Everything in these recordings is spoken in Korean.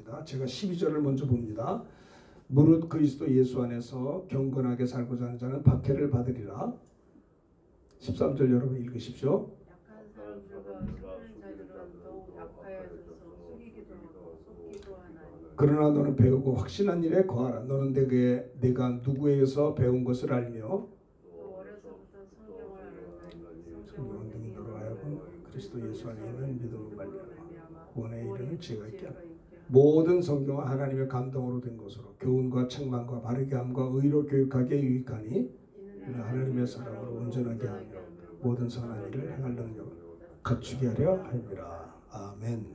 읽겠습니다. 제가 12절을 먼저 봅니다. 무릇 그리스도 예수 안에서 경건하게 살고자 하는 자는 박해를 받으리라. 13절 여러분 읽으십시오. 약한 사람들과 힘든 자들은 더욱 약하여져서 속이기도 하고 속기도 하나니. 그러나 너는 배우고 확신한 일에 거하라. 너는 내가 누구에게서 배운 것을 알며 또 어려서부터 성경을 알았나니 성경은 등이 너로 하여금 그리스도 예수 안에 있는 믿음으로 말미암아 구원에 이르는 지혜가 있게 하라. 모든 성경은 하나님의 감동으로 된 것으로 교훈과 책망과 바르게 함과 의로 교육하기에 유익하니 이는 하나님의 사랑으로 온전하게 하며 모든 선한 일을 행할 능력을 갖추게 하려 함이라. 아멘.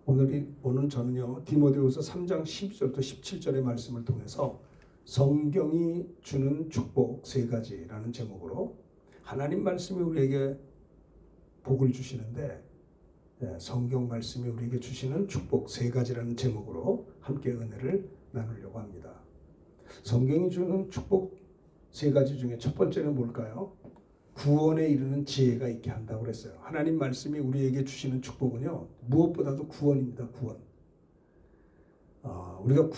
오늘 저는요 디모데후서 3장 12절부터 17절의 말씀을 통해서 성경이 주는 축복 세 가지라는 제목으로 하나님 말씀이 우리에게 복을 주시는데 성경 말씀이 우리에게 주시는 축복 세 가지라는 제목으로 함께 은혜를 나누려고 합니다. 성경이 주는 축복 세 가지 중에 첫 번째는 뭘까요? 구원에 이르는 지혜가 있게 한다고 그랬어요. 하나님 말씀이 우리에게 주시는 축복은요 무엇보다도 구원입니다. 구원. 우리가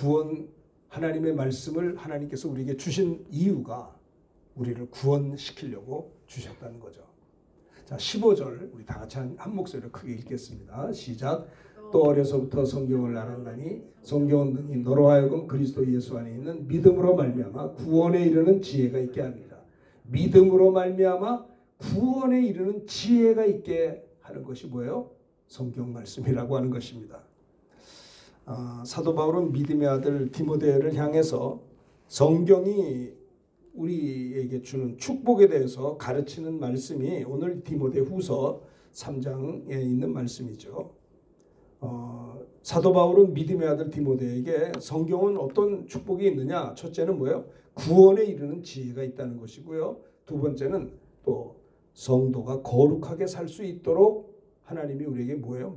하나님의 말씀을 하나님께서 우리에게 주신 이유가 우리를 구원시키려고 주셨다는 거죠. 자, 15절 우리 다 같이 한 목소리로 크게 읽겠습니다. 시작. 또 어려서부터 성경을 알았나니 성경은 능히 너로 하여금 그리스도 예수 안에 있는 믿음으로 말미암아 구원에 이르는 지혜가 있게 합니다. 믿음으로 말미암아 구원에 이르는 지혜가 있게 하는 것이 뭐예요? 성경 말씀이라고 하는 것입니다. 사도 바울은 믿음의 아들 디모데를 향해서 성경이 우리에게 주는 축복에 대해서 가르치는 말씀이 오늘 디모데 후서 3장에 있는 말씀이죠. 사도 바울은 믿음의 아들 디모데에게 성경은 어떤 축복이 있느냐? 첫째는 뭐예요? 구원에 이르는 지혜가 있다는 것이고요. 두 번째는 또 성도가 거룩하게 살 수 있도록 하나님이 우리에게 뭐예요?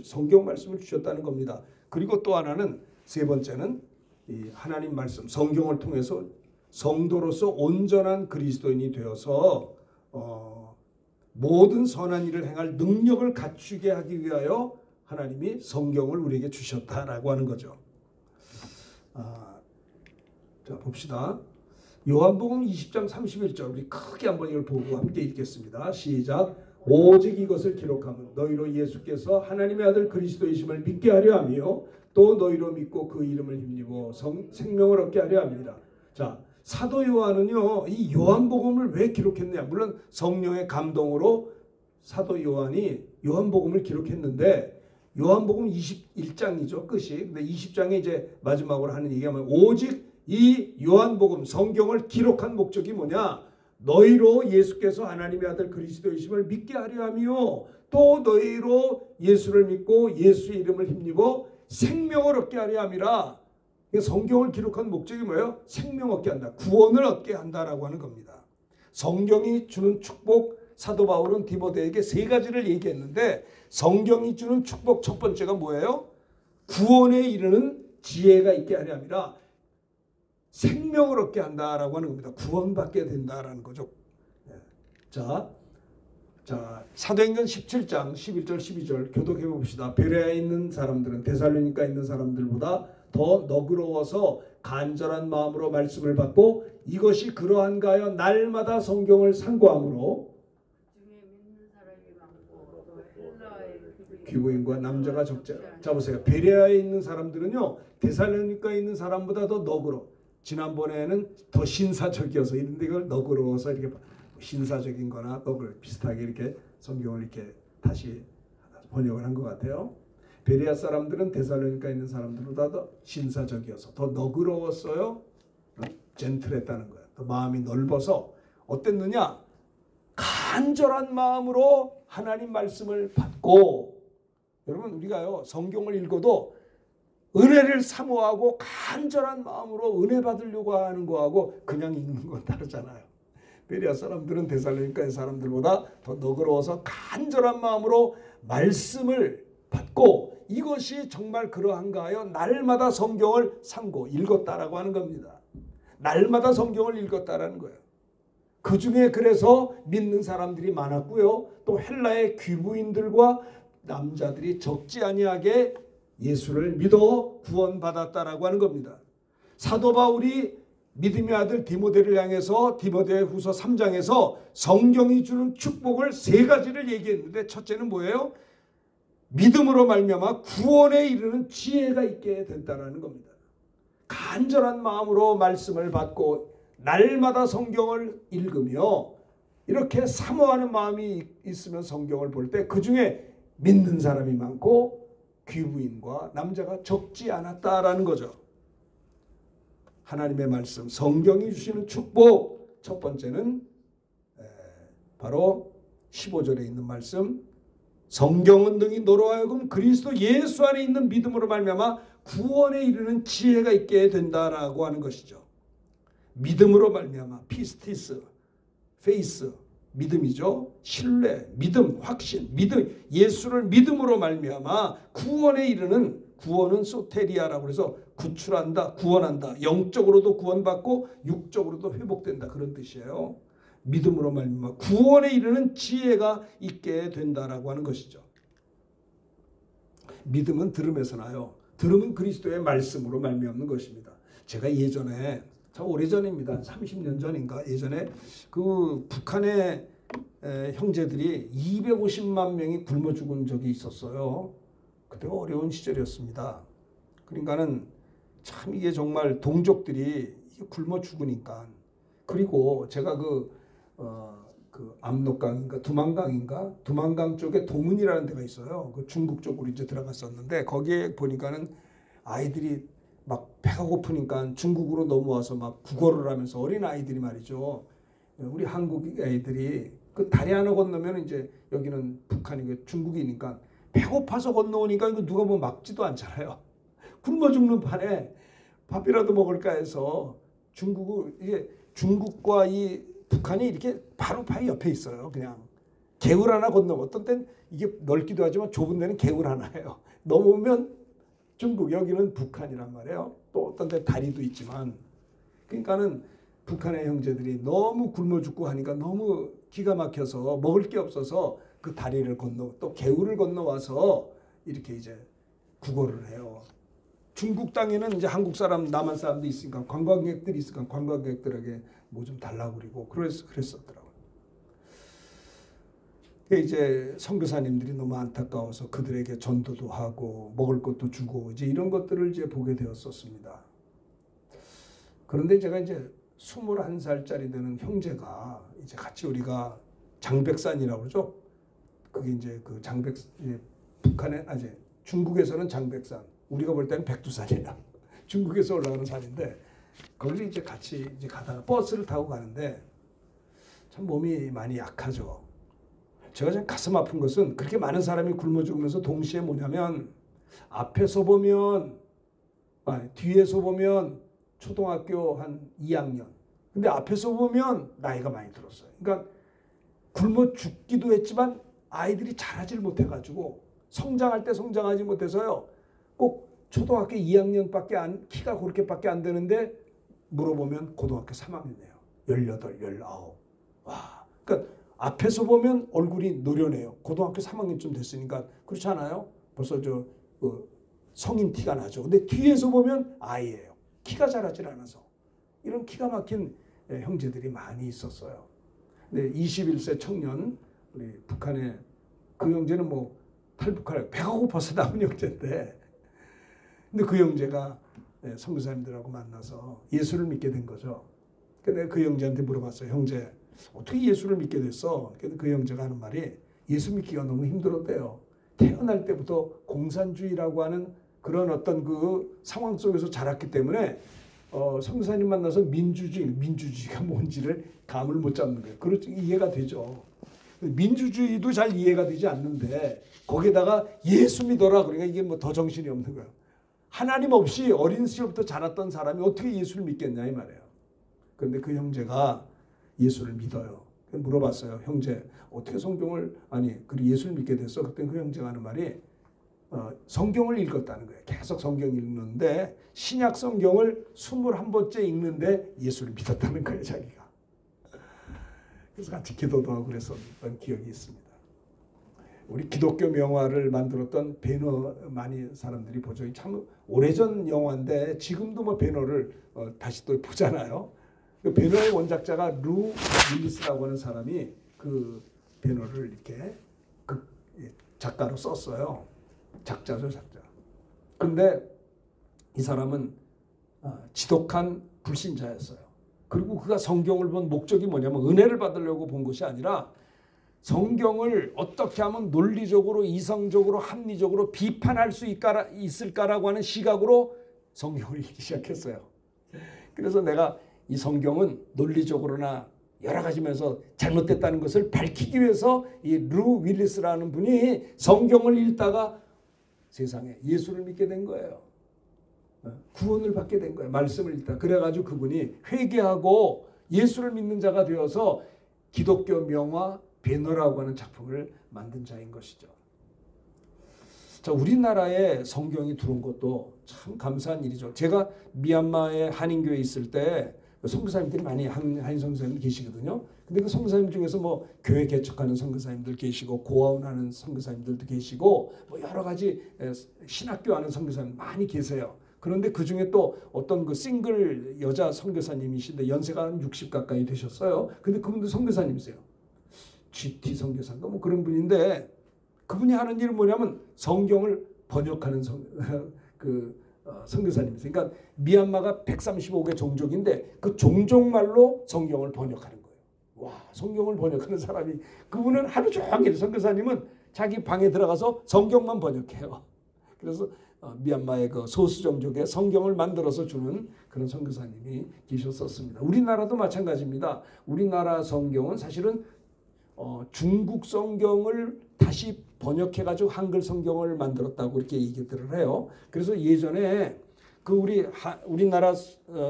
성경 말씀을 주셨다는 겁니다. 그리고 또 하나는 세 번째는 이 하나님 말씀 성경을 통해서 성도로서 온전한 그리스도인이 되어서 모든 선한 일을 행할 능력을 갖추게 하기 위하여 하나님이 성경을 우리에게 주셨다라고 하는 거죠. 자 봅시다. 요한복음 20장 31절 우리 크게 한번 이걸 보고 함께 읽겠습니다. 시작. 오직 이것을 기록하면 너희로 예수께서 하나님의 아들 그리스도이심을 믿게 하려 하며 또 너희로 믿고 그 이름을 힘입어 생명을 얻게 하려 합니다. 자 사도 요한은요 이 요한복음을 왜 기록했냐? 물론 성령의 감동으로 사도 요한이 요한복음을 기록했는데 요한복음 21장이죠 끝이. 근데 20장에 이제 마지막으로 하는 얘기하면 오직 이 요한복음 성경을 기록한 목적이 뭐냐? 너희로 예수께서 하나님의 아들 그리스도이심을 믿게 하려 하며 또 너희로 예수를 믿고 예수의 이름을 힘입어 생명을 얻게 하려 함이라. 성경을 기록한 목적이 뭐예요? 생명 얻게 한다. 구원을 얻게 한다라고 하는 겁니다. 성경이 주는 축복 사도 바울은 디모데에게 세 가지를 얘기했는데 성경이 주는 축복 첫 번째가 뭐예요? 구원에 이르는 지혜가 있게 하려 함이라. 생명을 얻게 한다라고 하는 겁니다. 구원받게 된다라는 거죠. 자, 사도행전 17장 11절 12절 교독해 봅시다. 베레아에 있는 사람들은 데살로니가에 있는 사람들보다 더 너그러워서 간절한 마음으로 말씀을 받고 이것이 그러한가 하여 날마다 성경을 상고함으로 중에 믿는 사람이 많고 또 헬라의 귀부인과 남자가 적자. 자 보세요. 베레아에 있는 사람들은요 데살로니가에 있는 사람보다 더 너그러. 지난번에는 더 신사적이어서 이런데 이걸 너그러워서 이렇게 신사적인 거나 너그러 비슷하게 이렇게 성경을 이렇게 다시 번역을 한 것 같아요. 베레아 사람들은 데살로니가에 있는 사람들보다 더 신사적이어서 더 너그러웠어요. 젠틀했다는 거예요. 더 마음이 넓어서 어땠느냐? 간절한 마음으로 하나님 말씀을 받고 여러분 우리가요 성경을 읽어도 은혜를 사모하고 간절한 마음으로 은혜 받으려고 하는 거하고 그냥 읽는 건 다르잖아요. 베레아 사람들은 데살로니가의 사람들보다 더 너그러워서 간절한 마음으로 말씀을 받고 이것이 정말 그러한가 하여 날마다 성경을 상고 읽었다라고 하는 겁니다. 날마다 성경을 읽었다라는 거예요. 그 중에 그래서 믿는 사람들이 많았고요. 또 헬라의 귀부인들과 남자들이 적지 아니하게 예수를 믿어 구원받았다라고 하는 겁니다. 사도 바울이 믿음의 아들 디모데를 향해서 디모데후서 3장에서 성경이 주는 축복을 3가지를 얘기했는데, 첫째는 뭐예요? 믿음으로 말미암아 구원에 이르는 지혜가 있게 된다는 겁니다. 간절한 마음으로 말씀을 받고 날마다 성경을 읽으며 이렇게 사모하는 마음이 있으면 성경을 볼 때 그 중에 믿는 사람이 많고 귀부인과 남자가 적지 않았다라는 거죠. 하나님의 말씀, 성경이 주시는 축복, 첫 번째는 바로 15절에 있는 말씀, 성경은 능히 너로 하여금 그리스도 예수 안에 있는 믿음으로 말미암아 구원에 이르는 지혜가 있게 된다라고 하는 것이죠. 믿음으로 말미암아, 피스티스, 페이스, 믿음이죠. 신뢰, 믿음, 확신, 믿음, 예수를 믿음으로 말미암아 구원에 이르는, 구원은 소테리아라고 해서 구출한다, 구원한다. 영적으로도 구원받고 육적으로도 회복된다, 그런 뜻이에요. 믿음으로 말미암아 구원에 이르는 지혜가 있게 된다라고 하는 것이죠. 믿음은 들음에서 나요. 들음은 그리스도의 말씀으로 말미암는 것입니다. 제가 예전에, 참 오래전입니다. 30년 전인가, 예전에 그 북한의 형제들이 250만 명이 굶어 죽은 적이 있었어요. 그때가 어려운 시절이었습니다. 그러니까는 참 이게 정말 동족들이 굶어 죽으니까. 그리고 제가 그 압록강인가 두만강 쪽에 동은이라는 데가 있어요. 그 중국 쪽으로 이제 들어갔었는데, 거기에 보니까는 아이들이 막 배가 고프니까 중국으로 넘어와서 막 국어를 하면서, 어린 아이들이 말이죠. 우리 한국 아이들이 그 다리 하나 건너면 이제 여기는 북한이고 중국이니까 배고파서 건너오니까 이거 누가 뭐 막지도 않잖아요. 굶어 죽는 판에 밥이라도 먹을까 해서 이게 중국과 이 북한이 이렇게 바로 옆에 있어요. 그냥 개울 하나 건너면, 어떤 때는 이게 넓기도 하지만 좁은 데는 개울 하나예요. 넘으면 중국, 여기는 북한이란 말이에요. 또 어떤 데 다리도 있지만, 그러니까는 북한의 형제들이 너무 굶어 죽고 하니까 너무 기가 막혀서 먹을 게 없어서 그 다리를 건너, 또 개울을 건너와서 이렇게 이제 구걸을 해요. 중국 땅에는 이제 한국 사람, 남한 사람도 있으니까 관광객들이 있으니까 관광객들에게 뭐 좀 달라고 그러고 그랬었더라고요. 이제 선교사님들이 너무 안타까워서 그들에게 전도도 하고 먹을 것도 주고 이제 이런 것들을 이제 보게 되었었습니다. 그런데 제가 이제 21살짜리 되는 형제가 이제 같이, 우리가 장백산이라고 그러죠. 그게 이제 그 북한에, 중국에서는 장백산, 우리가 볼 때는 백두산이라 중국에서 올라가는 산인데, 거기를 이제 같이 이제 가다가 버스를 타고 가는데 참 몸이 많이 약하죠. 제가 좀 가슴 아픈 것은, 그렇게 많은 사람이 굶어 죽으면서 동시에 뭐냐면, 앞에서 보면, 뒤에서 보면 초등학교 한 2학년, 근데 앞에서 보면 나이가 많이 들었어요. 그러니까 굶어 죽기도 했지만 아이들이 자라질 못해가지고, 성장할 때 성장하지 못해서요, 꼭 초등학교 2학년밖에 키가 그렇게밖에 안 되는데 물어보면 고등학교 3학년이에요. 18, 19. 와, 그러니까 앞에서 보면 얼굴이 노련해요. 고등학교 3학년쯤 됐으니까. 그렇지 않아요? 벌써 성인 티가 나죠. 근데 뒤에서 보면 아이예요. 키가 자라질 않아서. 이런 기가 막힌 형제들이 많이 있었어요. 근데 21세 청년, 우리 북한의 그 형제는 뭐 탈북할, 배가 고파서 나온 형제인데, 근데 그 형제가 선교사님들하고 만나서 예수를 믿게 된 거죠. 근데 그 형제한테 물어봤어요. 형제, 어떻게 예수를 믿게 됐어? 그래서 그 형제가 하는 말이, 예수 믿기가 너무 힘들었대요. 태어날 때부터 공산주의라고 하는 그런 어떤 그 상황 속에서 자랐기 때문에 선교사님 만나서 민주주의가 뭔지를 감을 못 잡는 거예요. 그렇죠, 이해가 되죠. 민주주의도 잘 이해가 되지 않는데 거기다가 예수 믿어라, 그러니까 이게 뭐 더 정신이 없는 거예요. 하나님 없이 어린 시절부터 자랐던 사람이 어떻게 예수를 믿겠냐 이 말이에요. 그런데 그 형제가 예수를 믿어요. 물어봤어요. 형제, 어떻게 성경을, 예수를 믿게 됐어? 그때 그 형제가 하는 말이, 성경을 읽었다는 거예요. 계속 성경 읽는데 신약 성경을 21번째 읽는데 예수를 믿었다는 거예요, 자기가. 그래서 같이 기도도 하고 그랬었던 기억이 있습니다. 우리 기독교 명화를 만들었던 배너 많이 사람들이 보죠. 참 오래전 영화인데 지금도 뭐 배너를 다시 또 보잖아요. 그 배너의 원작자가 루 윌리스라고 하는 사람이 그 배너를 이렇게 그 작가로 썼어요. 작자죠, 작자. 근데 이 사람은 지독한 불신자였어요. 그리고 그가 성경을 본 목적이 뭐냐면 은혜를 받으려고 본 것이 아니라 성경을 어떻게 하면 논리적으로, 이성적으로, 합리적으로 비판할 수 있을까라고 하는 시각으로 성경을 읽기 시작했어요. 그래서 내가 이 성경은 논리적으로나 여러 가지 면에서 잘못됐다는 것을 밝히기 위해서 이 루 윌리스라는 분이 성경을 읽다가 세상에 예수를 믿게 된 거예요. 구원을 받게 된 거예요. 말씀을 읽다. 그래가지고 그분이 회개하고 예수를 믿는 자가 되어서 기독교 명화 배너라고 하는 작품을 만든 자인 것이죠. 자, 우리나라에 성경이 들어온 것도 참 감사한 일이죠. 제가 미얀마에 한인교회에 있을 때 선교사님들이 많이 한인 선교사님들 계시거든요. 근데 그 선교사님 중에서 뭐 교회 개척하는 선교사님들 계시고 고아원하는 선교사님들도 계시고 뭐 여러 가지 신학교 하는 선교사님 많이 계세요. 그런데 그 중에 또 어떤 그 싱글 여자 선교사님이신데 연세가 한 60 가까이 되셨어요. 근데 그분도 선교사님이세요. GT 선교사인가 뭐 그런 분인데 그분이 하는 일은 뭐냐면 성경을 번역하는 선교사님이세요. 그러니까 미얀마가 135개 종족인데 그 종족말로 성경을 번역하는 거예요. 와, 성경을 번역하는 사람이 그분은 하루 종일 선교사님은 자기 방에 들어가서 성경만 번역해요. 그래서 미얀마의 그 소수 종족의 성경을 만들어서 주는 그런 선교사님이 계셨었습니다. 우리나라도 마찬가지입니다. 우리나라 성경은 사실은 중국 성경을 다시 번역해가지고 한글 성경을 만들었다고 이렇게 얘기들을 해요. 그래서 예전에 그 우리나라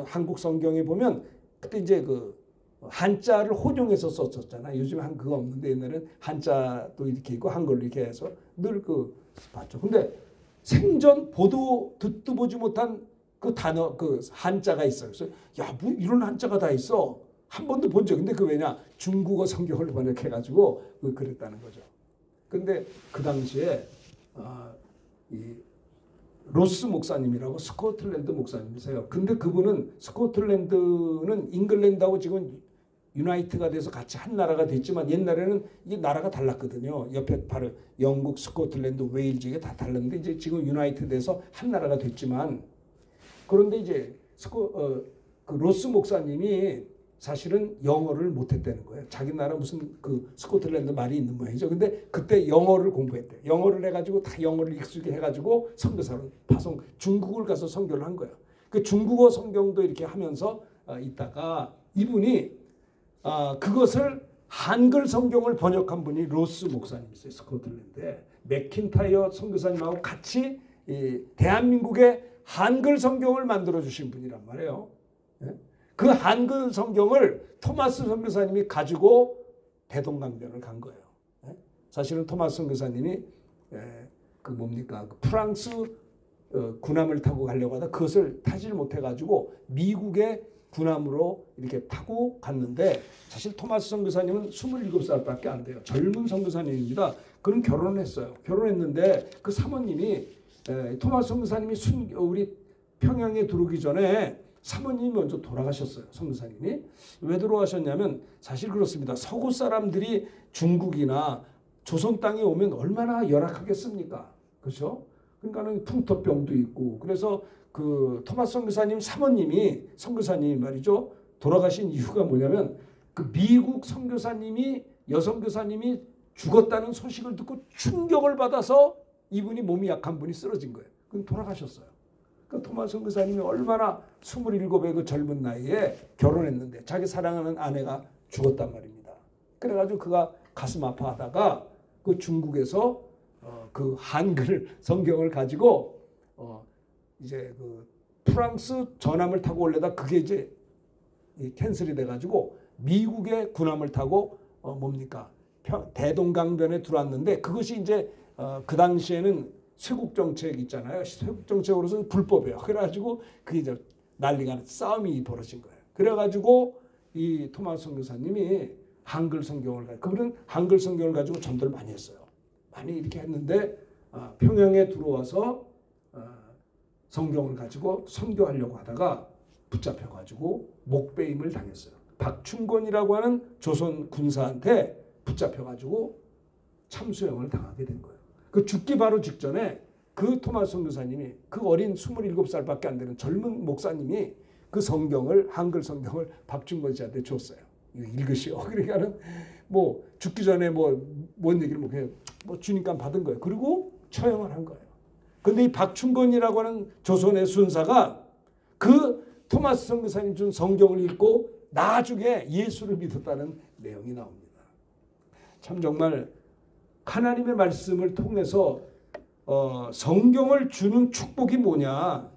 한국 성경에 보면 그때 이제 그 한자를 혼용해서 썼었잖아요. 요즘에 그거 없는데 옛날에는 한자도 이렇게 있고 한글로 이렇게 해서 늘 그 봤죠. 근데 생전 듣도 보지 못한 그 단어, 그 한자가 있어요. 그래서 야, 뭐 이런 한자가 다 있어. 한 번도 본 적. 근데 그 왜냐? 중국어 성경을 번역해가지고 그랬다는 거죠. 근데 그 당시에 이 로스 목사님이라고 스코틀랜드 목사님이세요. 근데 그분은 스코틀랜드는 잉글랜드하고 지금 유나이트가 돼서 같이 한 나라가 됐지만 옛날에는 이 나라가 달랐거든요. 옆에 바로 영국, 스코틀랜드, 웨일즈 이게 다 달랐는데 이제 지금 유나이트 돼서 한 나라가 됐지만 그런데 이제 그 로스 목사님이 사실은 영어를 못했다는 거예요. 자기 나라 무슨 그 스코틀랜드 말이 있는 모양이죠. 근데 그때 영어를 공부했대. 영어를 해가지고 다 영어를 익숙히 해가지고 선교사로 중국을 가서 선교를 한 거예요. 그 중국어 성경도 이렇게 하면서 있다가 이분이 그것을 한글 성경을 번역한 분이 로스 목사님이세요. 스코틀랜드에 맥킨타이어 선교사님하고 같이 대한민국의 한글 성경을 만들어 주신 분이란 말이에요. 그 한글 성경을 토마스 선교사님이 가지고 대동강변을 간 거예요. 사실은 토마스 선교사님이 그 프랑스 군함을 타고 가려고 하다 그것을 타질 못해가지고 미국의 군함으로 이렇게 타고 갔는데 사실 토마스 선교사님은 27살밖에 안 돼요. 젊은 선교사님입니다. 그는 결혼을 했어요. 결혼했는데 그 사모님이 토마스 선교사님이 우리 평양에 들어오기 전에 사모님이 먼저 돌아가셨어요. 선교사님이. 왜 돌아가셨냐면 사실 그렇습니다. 서구 사람들이 중국이나 조선 땅에 오면 얼마나 열악하겠습니까? 그렇죠? 그러니까는 풍토병도 있고 그래서 그 토마스 선교사님 사모님이 선교사님이 말이죠. 돌아가신 이유가 뭐냐면 그 미국 선교사님이 여선교사님이 죽었다는 소식을 듣고 충격을 받아서 이분이 몸이 약한 분이 쓰러진 거예요. 그럼 돌아가셨어요. 그 토마스 선교사님이 얼마나 27의 그 젊은 나이에 결혼했는데 자기 사랑하는 아내가 죽었단 말입니다. 그래가지고 그가 가슴 아파하다가 그 중국에서 그 한글 성경을 가지고 이제 그 프랑스 전함을 타고 올려다 그게 이제 캔슬이 돼가지고 미국의 군함을 타고 대동강변에 들어왔는데 그것이 이제 그 당시에는 쇄국 정책 있잖아요. 쇄국 정책으로서는 불법이에요. 그래가지고 그게 이제 난리가 싸움이 벌어진 거예요. 그래가지고 이 토마스 선교사님이 한글 성경을 그분은 한글 성경을 가지고 전도를 많이 했어요. 많이 이렇게 했는데 평양에 들어와서 성경을 가지고 선교하려고 하다가 붙잡혀가지고 목배임을 당했어요. 박충권이라고 하는 조선 군사한테 붙잡혀가지고 참수형을 당하게 된 거예요. 그 죽기 바로 직전에 그 토마스 선교사님이 그 어린 27살밖에 안 되는 젊은 목사님이 그 성경을 한글 성경을 박충권 씨한테 줬어요. 이거 읽으시오. 그러니까는 뭐 죽기 전에 뭔 얘기를 그냥 주니까 받은 거예요. 그리고 처형을 한 거예요. 근데 이 박충권이라고 하는 조선의 순사가 그 토마스 선교사님 준 성경을 읽고 나중에 예수를 믿었다는 내용이 나옵니다. 참 정말 하나님의 말씀을 통해서 성경을 주는 축복이 뭐냐?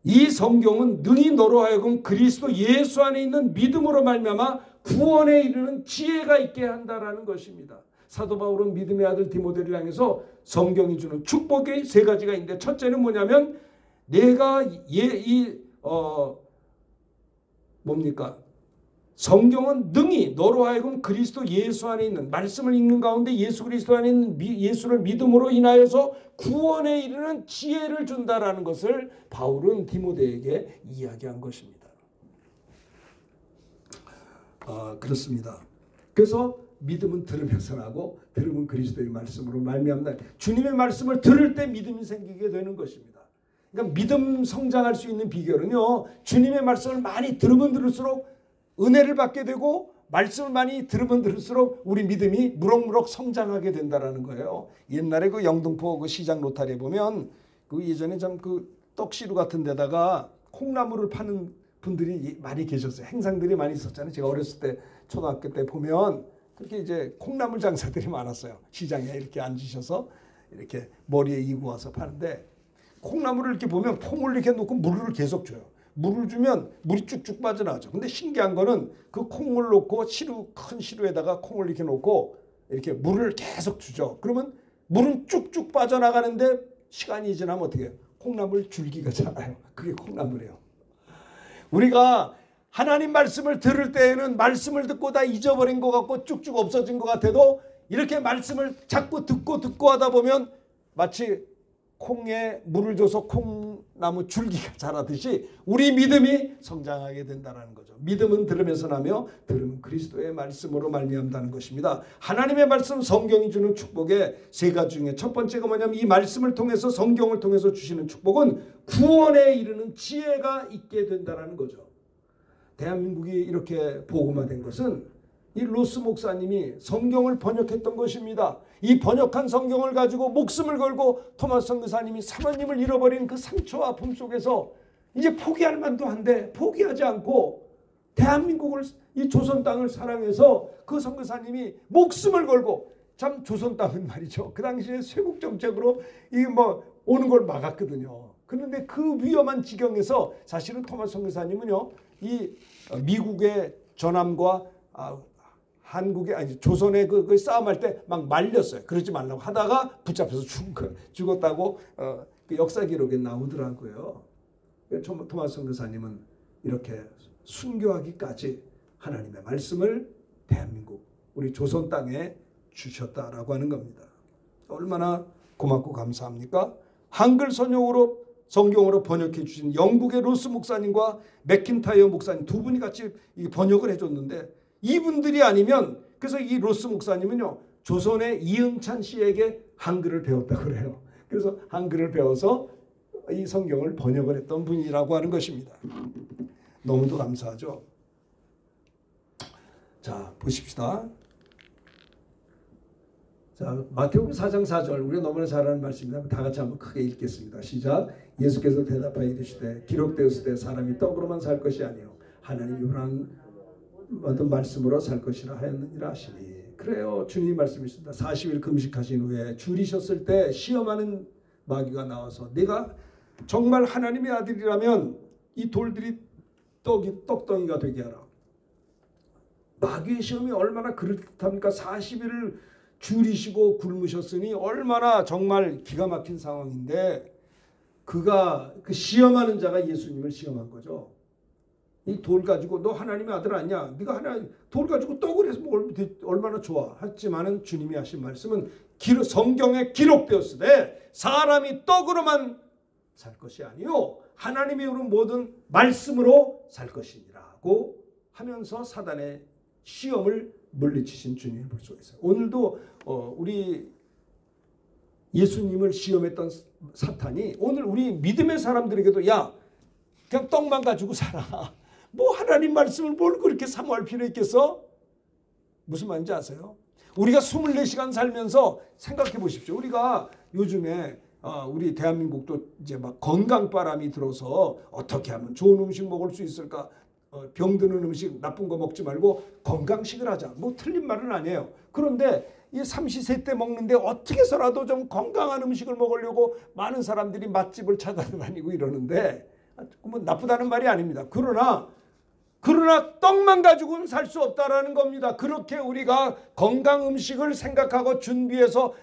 이 성경은 능히 너로 하여금 그리스도 예수 안에 있는 믿음으로 말미암아 구원에 이르는 지혜가 있게 한다라는 것입니다. 사도 바울은 믿음의 아들 디모데를 향해서 성경이 주는 축복이 세 가지가 있는데 첫째는 뭐냐면 내가 뭡니까? 성경은 능히 너로 하여금 그리스도 예수 안에 있는 말씀을 읽는 가운데 예수 그리스도 안에 있는 예수를 믿음으로 인하여서 구원에 이르는 지혜를 준다라는 것을 바울은 디모데에게 이야기한 것입니다. 그렇습니다. 그래서 믿음은 들으면서 나고 들으면 그리스도의 말씀으로 말미암다. 주님의 말씀을 들을 때 믿음이 생기게 되는 것입니다. 그러니까 믿음 성장할 수 있는 비결은요. 주님의 말씀을 많이 들으면 들을수록 은혜를 받게 되고 말씀을 많이 들으면 들을수록 우리 믿음이 무럭무럭 성장하게 된다라는 거예요. 옛날에 그 영등포 그 시장 로타리에 보면 그 예전에 참 그 떡시루 같은 데다가 콩나물을 파는 분들이 많이 계셨어요. 행상들이 많이 있었잖아요. 제가 어렸을 때 초등학교 때 보면 그렇게 이제 콩나물 장사들이 많았어요. 시장에 이렇게 앉으셔서 이렇게 머리에 이고 와서 파는데 콩나물을 이렇게 보면 콩을 이렇게 놓고 물을 계속 줘요. 물을 주면 물이 쭉쭉 빠져나가죠. 근데 신기한 거는 그 콩을 놓고 큰 시루에다가 콩을 이렇게 놓고 이렇게 물을 계속 주죠. 그러면 물은 쭉쭉 빠져나가는데 시간이 지나면 어떻게 해요? 콩나물 줄기가 자라요. 그게 콩나물이에요. 우리가 하나님 말씀을 들을 때에는 말씀을 듣고 다 잊어버린 것 같고 쭉쭉 없어진 것 같아도 이렇게 말씀을 자꾸 듣고 하다 보면 마치 콩에 물을 줘서 콩나무 줄기가 자라듯이 우리 믿음이 성장하게 된다는 거죠. 믿음은 들으면서 나며 들으면 그리스도의 말씀으로 말미암다는 것입니다. 하나님의 말씀 성경이 주는 축복의 세 가지 중에 첫 번째가 뭐냐면 이 말씀을 통해서 성경을 통해서 주시는 축복은 구원에 이르는 지혜가 있게 된다는 거죠. 대한민국이 이렇게 복음화된 것은 이 로스 목사님이 성경을 번역했던 것입니다. 이 번역한 성경을 가지고 목숨을 걸고 토마스 선교사님이 사모님을 잃어버린 그 상처와 아픔 속에서 이제 포기할 만도 한데 포기하지 않고 대한민국을 이 조선 땅을 사랑해서 그 선교사님이 목숨을 걸고 참 조선 땅은 말이죠. 그 당시에 쇄국 정책으로 이 오는 걸 막았거든요. 그런데 그 위험한 지경에서 사실은 토마스 선교사님은요 이 미국의 전함과 조선의 그 싸움할 때 막 말렸어요. 그러지 말라고 하다가 붙잡혀서 죽었다고 그 역사 기록에 나오더라고요. 토마스 선교사님은 이렇게 순교하기까지 하나님의 말씀을 대한민국 우리 조선 땅에 주셨다라고 하는 겁니다. 얼마나 고맙고 감사합니까? 한글 선용으로 성경으로 번역해 주신 영국의 로스 목사님과 맥킨타이어 목사님 두 분이 같이 번역을 해줬는데 이분들이 아니면 그래서 이 로스 목사님은요 조선의 이응찬 씨에게 한글을 배웠다고 그래요. 그래서 한글을 배워서 이 성경을 번역을 했던 분이라고 하는 것입니다. 너무도 감사하죠. 자 보십시다. 자 마태복음 4장 4절 우리가 너무나 잘 아는 말씀입니다. 다 같이 한번 크게 읽겠습니다. 시작. 예수께서 대답하여 이르시되 기록되었으되 사람이 떡으로만 살 것이 아니요 하나님이 요란 어떤 말씀으로 살 것이라 하였느니라 하시니. 그래요. 주님이 말씀이십니다. 40일 금식하신 후에 줄이셨을 때 시험하는 마귀가 나와서 내가 정말 하나님의 아들이라면 이 돌들이 떡덩이가 되게 하라. 마귀의 시험이 얼마나 그럴듯합니까? 40일을 줄이시고 굶으셨으니 얼마나 정말 기가 막힌 상황인데 그가 그 시험하는 자가 예수님을 시험한 거죠. 이 돌 가지고 너 하나님의 아들 아니야? 네가 하나님 돌 가지고 떡을 해서 먹으면 얼마나 좋아. 하지만은 주님이 하신 말씀은 성경에 기록되었으되 사람이 떡으로만 살 것이 아니요 하나님의 이루는 모든 말씀으로 살 것이니라고 하면서 사단의 시험을 물리치신 주님을 볼 수가 있어요. 오늘도 우리 예수님을 시험했던 사탄이 오늘 우리 믿음의 사람들에게도 야 그냥 떡만 가지고 살아. 뭐 하나님 말씀을 뭘 그렇게 사모할 필요 있겠어? 무슨 말인지 아세요? 우리가 24시간 살면서 생각해 보십시오. 우리가 요즘에 우리 대한민국도 이제 막 건강바람이 들어서 어떻게 하면 좋은 음식 먹을 수 있을까? 병드는 음식 나쁜 거 먹지 말고 건강식을 하자. 뭐 틀린 말은 아니에요. 그런데 이 삼시세 때 먹는데 어떻게 해서라도 좀 건강한 음식을 먹으려고 많은 사람들이 맛집을 찾아다니고 이러는데 뭐 나쁘다는 말이 아닙니다. 그러나 떡만 가지고는 살 수 없다라는 겁니다. 그렇게 우리가 건강 음식을 생각하고 준비해서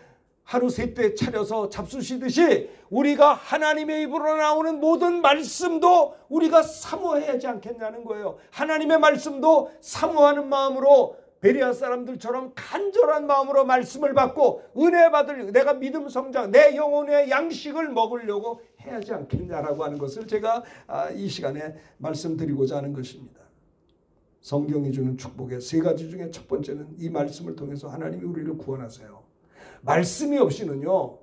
하루 셋때 차려서 잡수시듯이 우리가 하나님의 입으로 나오는 모든 말씀도 우리가 사모해야 하지 않겠냐는 거예요. 하나님의 말씀도 사모하는 마음으로 베레아 사람들처럼 간절한 마음으로 말씀을 받고 은혜 받을 내가 믿음 성장 내 영혼의 양식을 먹으려고 해야 하지 않겠냐라고 하는 것을 제가 이 시간에 말씀드리고자 하는 것입니다. 성경이 주는 축복의 세 가지 중에 첫 번째는 이 말씀을 통해서 하나님이 우리를 구원하세요. 말씀이 없이는요.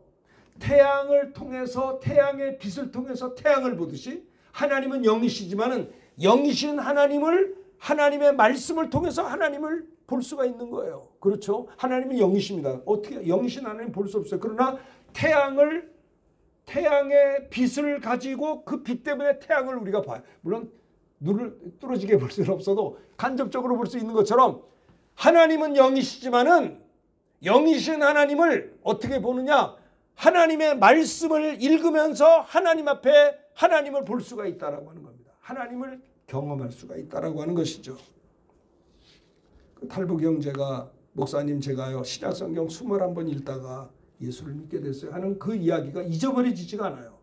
태양을 통해서 태양의 빛을 통해서 태양을 보듯이 하나님은 영이시지만은 영이신 하나님을 하나님의 말씀을 통해서 하나님을 볼 수가 있는 거예요. 그렇죠? 하나님은 영이십니다. 어떻게 영이신 하나님 볼 수 없어요. 그러나 태양의 빛을 가지고 그 빛 때문에 태양을 우리가 봐요. 물론 눈을 뚫어지게 볼 수는 없어도 간접적으로 볼 수 있는 것처럼 하나님은 영이시지만은 영이신 하나님을 어떻게 보느냐? 하나님의 말씀을 읽으면서 하나님 앞에 하나님을 볼 수가 있다라고 하는 겁니다. 하나님을 경험할 수가 있다라고 하는 것이죠. 그 탈북 형제가 목사님 제가요 신약성경 21번 읽다가 예수를 믿게 됐어요 하는 그 이야기가 잊어버려지지가 않아요.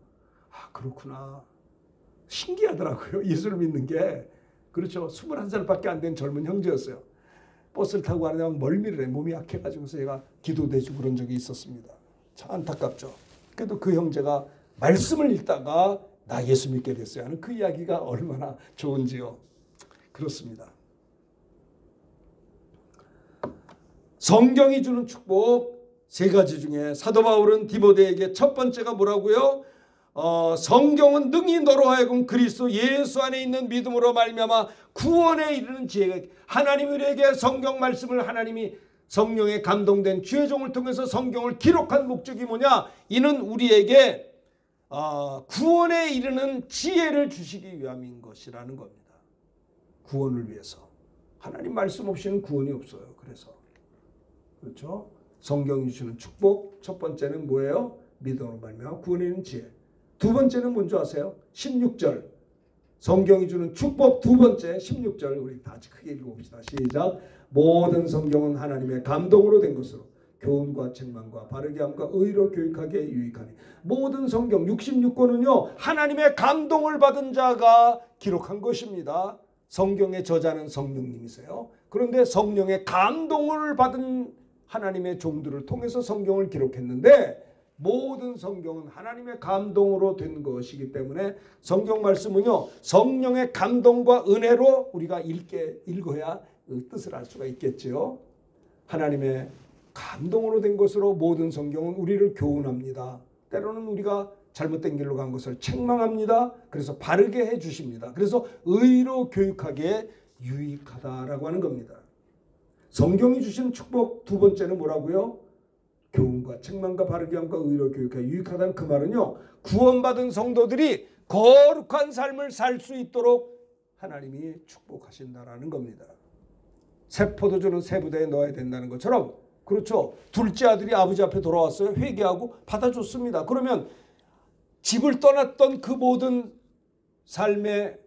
아 그렇구나. 신기하더라고요. 예수를 믿는 게. 그렇죠. 21살밖에 안 된 젊은 형제였어요. 버스를 타고 가느냐면 멀미를 해. 몸이 약해가지고서 제가 기도대주고 그런 적이 있었습니다. 참 안타깝죠. 그래도 그 형제가 말씀을 읽다가 나 예수 믿게 됐어요 하는 그 이야기가 얼마나 좋은지요. 그렇습니다. 성경이 주는 축복 세 가지 중에 사도 바울은 디모데에게 첫 번째가 뭐라고요? 성경은 능히 너로 하여금 그리스도 예수 안에 있는 믿음으로 말미암아 구원에 이르는 지혜가 하나님 우리에게 성경 말씀을 하나님이 성령에 감동된 주의 종을 통해서 성경을 기록한 목적이 뭐냐? 이는 우리에게 구원에 이르는 지혜를 주시기 위함인 것이라는 겁니다. 구원을 위해서. 하나님 말씀 없이는 구원이 없어요. 그래서 그렇죠? 성경이 주는 축복 첫 번째는 뭐예요? 믿음으로 말미암아 구원에 이르는 지혜. 두 번째는 뭔지 아세요? 16절. 성경이 주는 축복 두 번째 16절 우리 다 같이 크게 읽어봅시다. 시작. 모든 성경은 하나님의 감동으로 된 것으로 교훈과 책망과 바르게 함과 의로 교육하기에 유익하니 모든 성경 66권은요 하나님의 감동을 받은 자가 기록한 것입니다. 성경의 저자는 성령님이세요. 그런데 성령의 감동을 받은 하나님의 종들을 통해서 성경을 기록했는데 모든 성경은 하나님의 감동으로 된 것이기 때문에 성경 말씀은요 성령의 감동과 은혜로 우리가 읽어야 뜻을 알 수가 있겠죠. 하나님의 감동으로 된 것으로 모든 성경은 우리를 교훈합니다. 때로는 우리가 잘못된 길로 간 것을 책망합니다. 그래서 바르게 해주십니다. 그래서 의로 교육하기에 유익하다라고 하는 겁니다. 성경이 주신 축복 두 번째는 뭐라고요? 교훈과 책망과 바르게 함과 의로 교육하여 유익하다는 그 말은요 구원받은 성도들이 거룩한 삶을 살 수 있도록 하나님이 축복하신다라는 겁니다. 새 포도주는 새 부대에 넣어야 된다는 것처럼 그렇죠. 둘째 아들이 아버지 앞에 돌아왔어요. 회개하고 받아줬습니다. 그러면 집을 떠났던 그 모든 삶의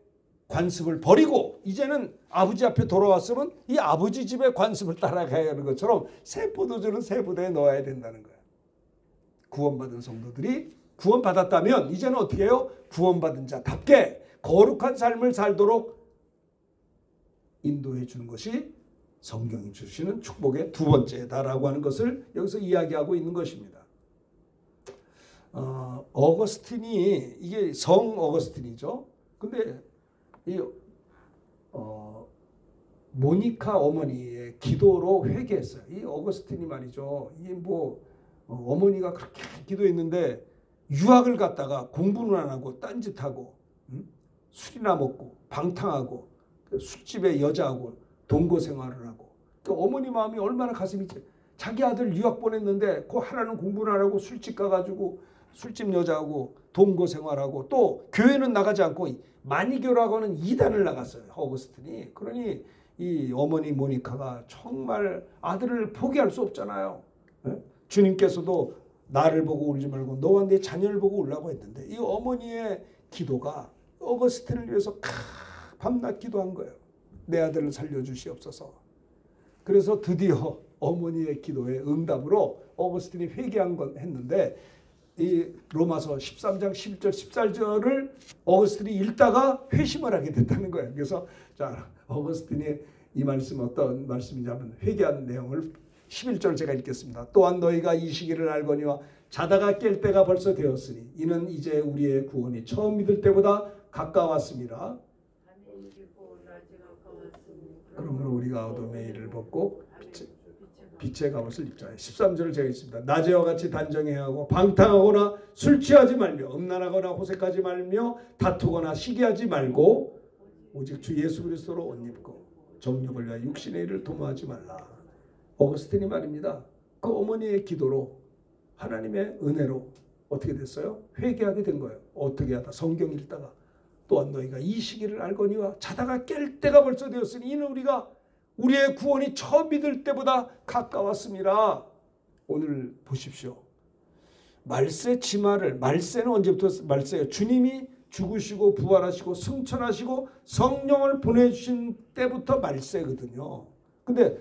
관습을 버리고 이제는 아버지 앞에 돌아왔으면 이 아버지 집의 관습을 따라가야 하는 것처럼 새 포도주는 새 부대에 넣어야 된다는 거예요. 구원받은 성도들이 구원받았다면 이제는 어떻게 해요? 구원받은 자답게 거룩한 삶을 살도록 인도해 주는 것이 성경이 주시는 축복의 두 번째다라고 하는 것을 여기서 이야기하고 있는 것입니다. 어거스틴이 이게 성 어거스틴이죠. 근데 이 모니카 어머니의 기도로 회개했어요. 이 어거스틴이 말이죠. 이게 어머니가 그렇게 기도했는데 유학을 갔다가 공부는 안 하고 딴짓하고 술이나 먹고 방탕하고 술집에 여자하고 동거 생활을 하고 그 어머니 마음이 얼마나 가슴이 자기 아들 유학 보냈는데 그 하나는 공부를 안 하고 술집 가가지고 술집 여자하고 동거 생활하고 또 교회는 나가지 않고 마니교라고 하는 이단을 나갔어요. 어거스틴이. 그러니 이 어머니 모니카가 정말 아들을 포기할 수 없잖아요. 주님께서도 나를 보고 울지 말고 너와 내 자녀를 보고 울라고 했는데 이 어머니의 기도가 어거스틴을 위해서 밤낮 기도한 거예요. 내 아들을 살려주시옵소서. 그래서 드디어 어머니의 기도의 응답으로 어거스틴이 회개한 건 했는데 이 로마서 13장 11절 14절을 어거스틴이 읽다가 회심을 하게 됐다는 거예요. 그래서 자 어거스틴이 이 말씀 어떤 말씀이냐면 회개한 내용을 11절 제가 읽겠습니다. 또한 너희가 이 시기를 알거니와 자다가 깰 때가 벌써 되었으니 이는 이제 우리의 구원이 처음 믿을 때보다 가까웠습니다. 그러므로 우리가 어둠의 일을 벗고 빛의 갑옷을 입자. 13절을 제가 읽습니다. 낮에와 같이 단정해야 하고 방탕하거나 술 취하지 말며 음란하거나 호색하지 말며 다투거나 시기하지 말고 오직 주 예수 그리스도로 옷 입고 정욕을 위하여 육신의 일을 도모하지 말라. 어거스틴이 말입니다. 그 어머니의 기도로 하나님의 은혜로 어떻게 됐어요? 회개하게 된 거예요. 어떻게 하다 성경 읽다가 또한 너희가 이 시기를 알거니와 자다가 깰 때가 벌써 되었으니 이는 우리가 우리의 구원이 처음 믿을 때보다 가까웠습니다. 오늘 보십시오. 말세 치마를 말세는 언제부터 말세예요? 주님이 죽으시고 부활하시고 승천하시고 성령을 보내주신 때부터 말세거든요. 근데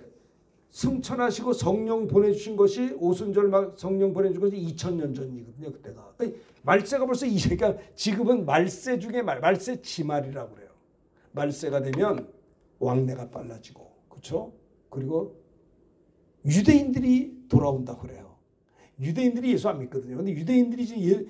승천하시고 성령 보내주신 것이 오순절 성령 보내준 것이 2000년 전이거든요. 그때가. 그러니까 말세가 벌써 그러니까 지금은 말세 중에 말세 지말이라고 그래요. 말세가 되면 왕래가 빨라지고 그렇죠? 그리고 유대인들이 돌아온다고 그래요. 유대인들이 예수 안 믿거든요. 근데 유대인들이 지금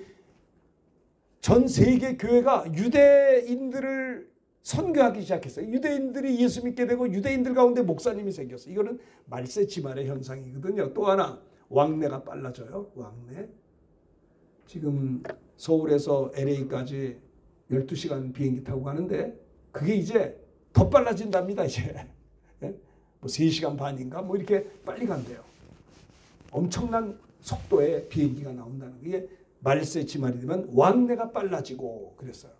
전 세계 교회가 유대인들을 선교하기 시작했어요. 유대인들이 예수 믿게 되고 유대인들 가운데 목사님이 생겼어요. 이거는 말세 지말의 현상이거든요. 또 하나 왕래가 빨라져요. 왕래. 지금 서울에서 LA까지 12시간 비행기 타고 가는데 그게 이제 더 빨라진답니다. 이제 뭐 3시간 반인가 뭐 이렇게 빨리 간대요. 엄청난 속도의 비행기가 나온다는 게 말세 지말이 되면 왕래가 빨라지고 그랬어요.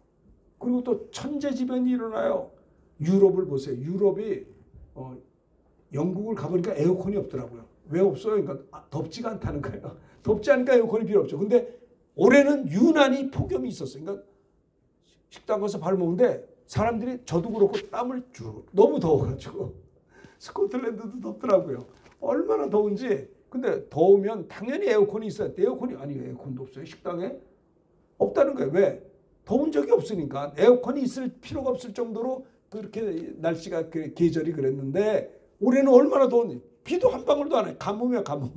그리고 또 천재지변이 일어나요. 유럽을 보세요. 유럽이 영국을 가보니까 에어컨이 없더라고요. 왜 없어요? 그러니까 덥지가 않다는 거예요. 덥지 않으니까 에어컨이 필요 없죠. 근데 올해는 유난히 폭염이 있었어요. 그러니까 식당 가서 밥 먹는데 사람들이 저도 그렇고 땀을 쭉 너무 더워가지고 스코틀랜드도 덥더라고요. 얼마나 더운지. 근데 더우면 당연히 에어컨이 있어야 돼. 에어컨도 없어요. 식당에 없다는 거예요. 왜? 더운 적이 없으니까 에어컨이 있을 필요가 없을 정도로 그렇게 날씨가 계절이 그랬는데 올해는 얼마나 더운지 비도 한 방울도 안 해요. 가뭄이야 가뭄.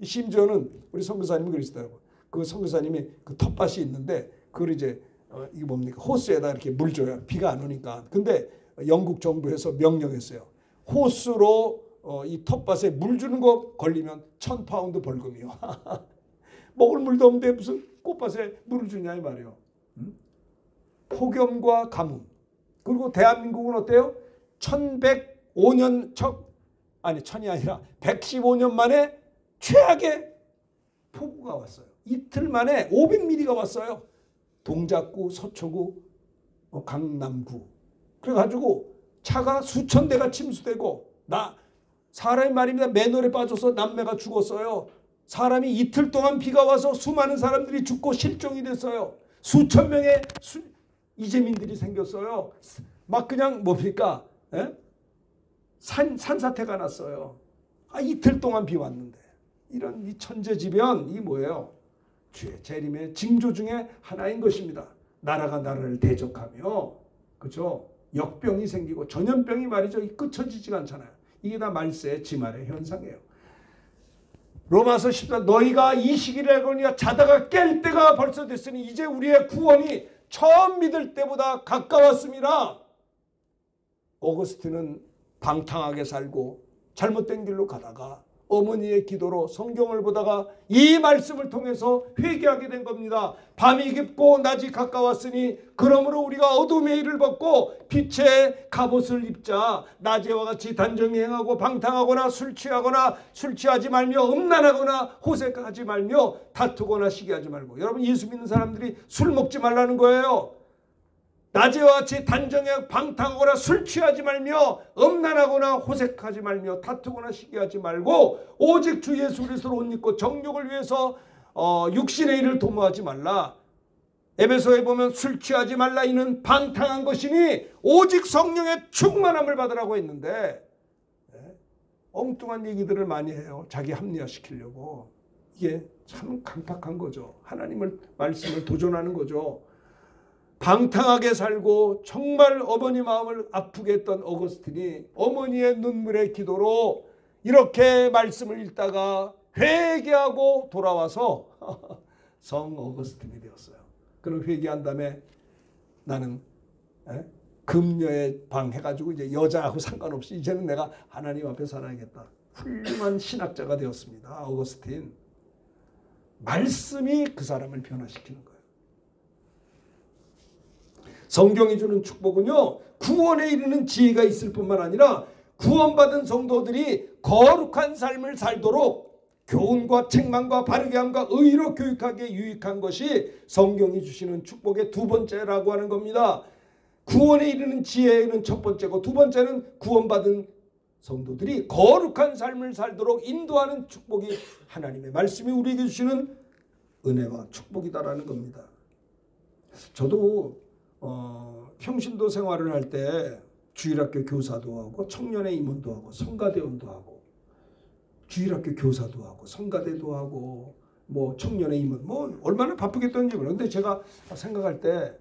심지어는 우리 선교사님이 그러시더라고요. 그 선교사님이 그 텃밭이 있는데 그걸 이제 이게 뭡니까 호스에다 이렇게 물 줘요. 비가 안 오니까. 근데 영국 정부에서 명령했어요. 호스로 이 텃밭에 물 주는 거 걸리면 1000파운드 벌금이요. 먹을 물도 없는데 무슨 꽃밭에 물을 주냐 이 말이에요. 폭염과 가뭄. 그리고 대한민국은 어때요? 1105년 천이 아니라 115년 만에 최악의 폭우가 왔어요. 이틀 만에 500mm가 왔어요. 동작구, 서초구, 강남구. 그래가지고 차가 수천 대가 침수되고 사람이 말입니다. 맨홀에 빠져서 남매가 죽었어요. 사람이 이틀 동안 비가 와서 수많은 사람들이 죽고 실종이 됐어요. 수천 명의 이재민들이 생겼어요. 막 그냥 뭡니까? 산사태가 났어요. 이틀 동안 비 왔는데. 이런 이 천재지변이 뭐예요? 주의 재림의 징조 중에 하나인 것입니다. 나라가 나라를 대적하며 그렇죠? 역병이 생기고 전염병이 말이죠. 끝쳐지지가 않잖아요. 이게 다 말세의 지말의 현상이에요. 로마서 14 너희가 이 시기라거니와 자다가 깰 때가 벌써 됐으니 이제 우리의 구원이 처음 믿을 때보다 가까웠습니다. 오거스틴은 방탕하게 살고 잘못된 길로 가다가 어머니의 기도로 성경을 보다가 이 말씀을 통해서 회개하게 된 겁니다. 밤이 깊고 낮이 가까웠으니 그러므로 우리가 어둠의 일을 벗고 빛의 갑옷을 입자. 낮에와 같이 단정히 행하고 방탕하거나 술 취하거나 술 취하지 말며 음란하거나 호색하지 말며 다투거나 시기하지 말고. 여러분 예수 믿는 사람들이 술 먹지 말라는 거예요. 낮에와 같이 단정히 방탕하거나 술 취하지 말며 음란하거나 호색하지 말며 다투거나 시기하지 말고 오직 주 예수 그리스도를 옷 입고 정욕을 위해서 육신의 일을 도모하지 말라. 에베소에 보면 술 취하지 말라 이는 방탕한 것이니 오직 성령의 충만함을 받으라고 했는데 엉뚱한 얘기들을 많이 해요. 자기 합리화시키려고. 이게 참 강팍한 거죠. 하나님을 말씀을 도전하는 거죠. 방탕하게 살고 정말 어머니 마음을 아프게 했던 어거스틴이 어머니의 눈물의 기도로 이렇게 말씀을 읽다가 회개하고 돌아와서 성 어거스틴이 되었어요. 그럼 회개한 다음에 나는 금녀의 방 해가지고 이제 여자하고 상관없이 이제는 내가 하나님 앞에 살아야겠다. 훌륭한 신학자가 되었습니다. 어거스틴. 말씀이 그 사람을 변화시키는 거예요. 성경이 주는 축복은요, 구원에 이르는 지혜가 있을 뿐만 아니라 구원받은 성도들이 거룩한 삶을 살도록 교훈과 책망과 바르게 함과 의로 교육하기에 유익한 것이 성경이 주시는 축복의 두 번째라고 하는 겁니다. 구원에 이르는 지혜는 첫 번째고 두 번째는 구원받은 성도들이 거룩한 삶을 살도록 인도하는 축복이 하나님의 말씀이 우리에게 주시는 은혜와 축복이다라는 겁니다. 저도 평신도 생활을 할 때 주일학교 교사도 하고 청년의 임원도 하고 성가대원도 하고 주일학교 교사도 하고 성가대도 하고 뭐 청년의 임원 뭐 얼마나 바쁘겠던지 그런데 제가 생각할 때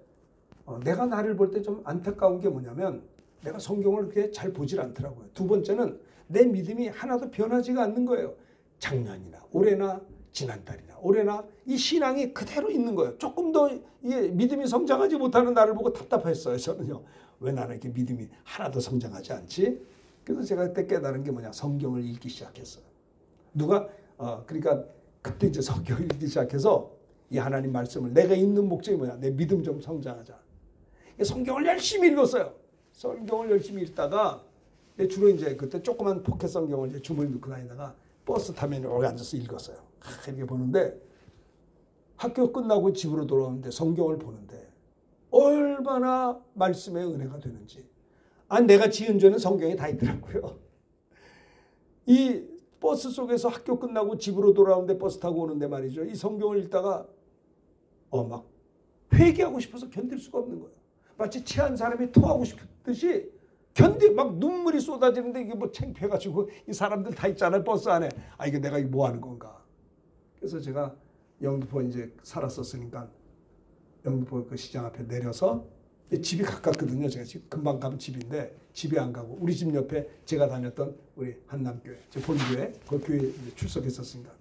내가 나를 볼 때 좀 안타까운 게 뭐냐면 내가 성경을 그렇게 잘 보질 않더라고요. 두 번째는 내 믿음이 하나도 변하지가 않는 거예요. 작년이나 올해나 지난달이나 올해나 이 신앙이 그대로 있는 거예요. 조금 더 이게 믿음이 성장하지 못하는 나를 보고 답답했어요. 저는요. 왜 나는 이렇게 믿음이 하나도 성장하지 않지? 그래서 제가 그때 깨달은 게 뭐냐. 성경을 읽기 시작했어요. 누가 그러니까 그때 이제 성경을 읽기 시작해서 이 하나님 말씀을 내가 읽는 목적이 뭐냐. 내 믿음 좀 성장하자. 성경을 열심히 읽었어요. 성경을 열심히 읽다가 주로 이제 그때 조그만 포켓 성경을 이제 주머니 넣고 다니다가 버스 타면 여기 앉아서 읽었어요. 이렇게 보는데 학교 끝나고 집으로 돌아오는데 성경을 보는데 얼마나 말씀의 은혜가 되는지. 내가 지은 죄는 성경에 다 있더라고요. 이 버스 속에서 학교 끝나고 집으로 돌아오는데 버스 타고 오는데 말이죠. 이 성경을 읽다가 막 회개하고 싶어서 견딜 수가 없는 거예요. 마치 체한 사람이 토하고 싶듯이 막 눈물이 쏟아지는데 이게 뭐 창피해가지고 이 사람들 다 있잖아요. 버스 안에. 이게 내가 이거 뭐 하는 건가. 그래서 제가 영등포 이제 살았었으니까 영등포 그 시장 앞에 내려서 집이 가깝거든요. 제가 지금 금방 가면 집인데 집에 안 가고 우리 집 옆에 제가 다녔던 우리 한남교회, 제 본교회, 그 교회에 출석했었으니까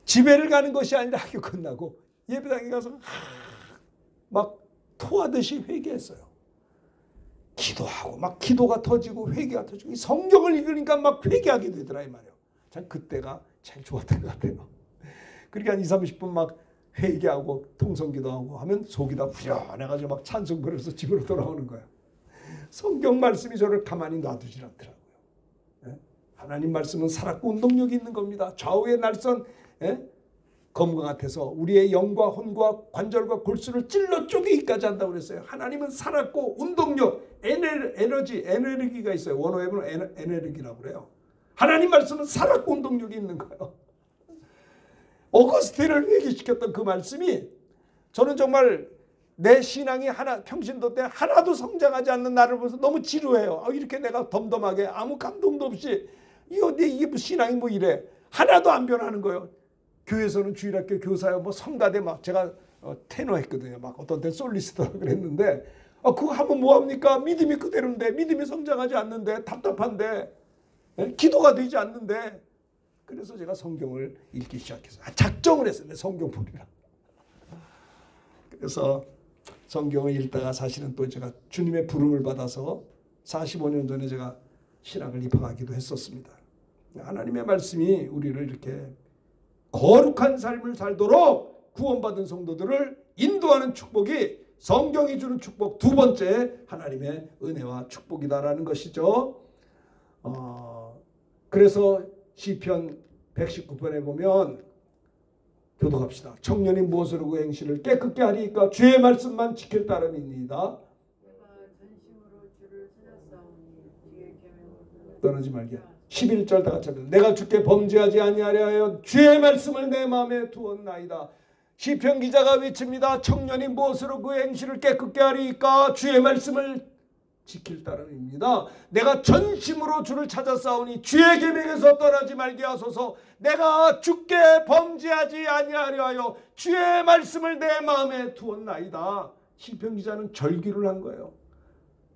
집에를 가는 것이 아니라 학교 끝나고 예배당에 가서 막 토하듯이 회개했어요. 기도하고 막 기도가 터지고 회개가 터지고 성경을 읽으니까 막 회개하게 되더라 이 말이에요. 참 그때가 제일 좋았던 것 같아요. 그러니까 한 20-30분 막 회개하고 통성기도하고 하면 속이 다 후련해가지고 막 찬송 부르면서 집으로 돌아오는 거예요. 성경 말씀이 저를 가만히 놔두질 않더라고요. 하나님 말씀은 살았고 운동력이 있는 겁니다. 좌우의 날선 검과 같아서 우리의 영과 혼과 관절과 골수를 찔러 쪼개기까지 한다고 그랬어요. 하나님은 살았고 운동력, 에너지가 있어요. 원어에 보면 에너지라고 그래요. 하나님 말씀은 살았고 운동력이 있는 거예요. 어거스틴을 회개시켰던 그 말씀이 저는 정말 내 신앙이 평신도 때 하나도 성장하지 않는 나를 보면서 너무 지루해요. 이렇게 내가 덤덤하게 아무 감동도 없이 이게 신앙이 뭐 이래. 하나도 안 변하는 거예요. 교회에서는 주일학교 교사요, 뭐 성가대 막 제가 테너 했거든요. 막 어떤 때 솔리스트라고 그랬는데 그거 하면 뭐합니까? 믿음이 그대로인데, 믿음이 성장하지 않는데, 답답한데, 기도가 되지 않는데. 그래서 제가 성경을 읽기 시작했어요. 작정을 했어요. 내 성경 보리라. 그래서 성경을 읽다가 사실은 또 제가 주님의 부름을 받아서 45년 전에 제가 신학을 입학하기도 했었습니다. 하나님의 말씀이 우리를 이렇게 거룩한 삶을 살도록 구원받은 성도들을 인도하는 축복이 성경이 주는 축복 두 번째 하나님의 은혜와 축복이다라는 것이죠. 그래서 시편 119편에 보면 교독합시다. 청년이 무엇으로 그 행실을 깨끗게 하리이까 주의 말씀만 지킬 따름이니이다. 떠나지 말게. 11절 다 같이 합니다. 내가 주께 범죄하지 아니하려 하여 주의 말씀을 내 마음에 두었나이다. 시편 기자가 외칩니다. 청년이 무엇으로 그 행실을 깨끗게 하리이까 주의 말씀을 지킬 따름입니다. 내가 전심으로 주를 찾아 싸우니 주의 계명에서 떠나지 말게 하소서. 내가 주께 범죄하지 아니하려 하여 주의 말씀을 내 마음에 두었나이다. 시편 기자는 절규를 한 거예요.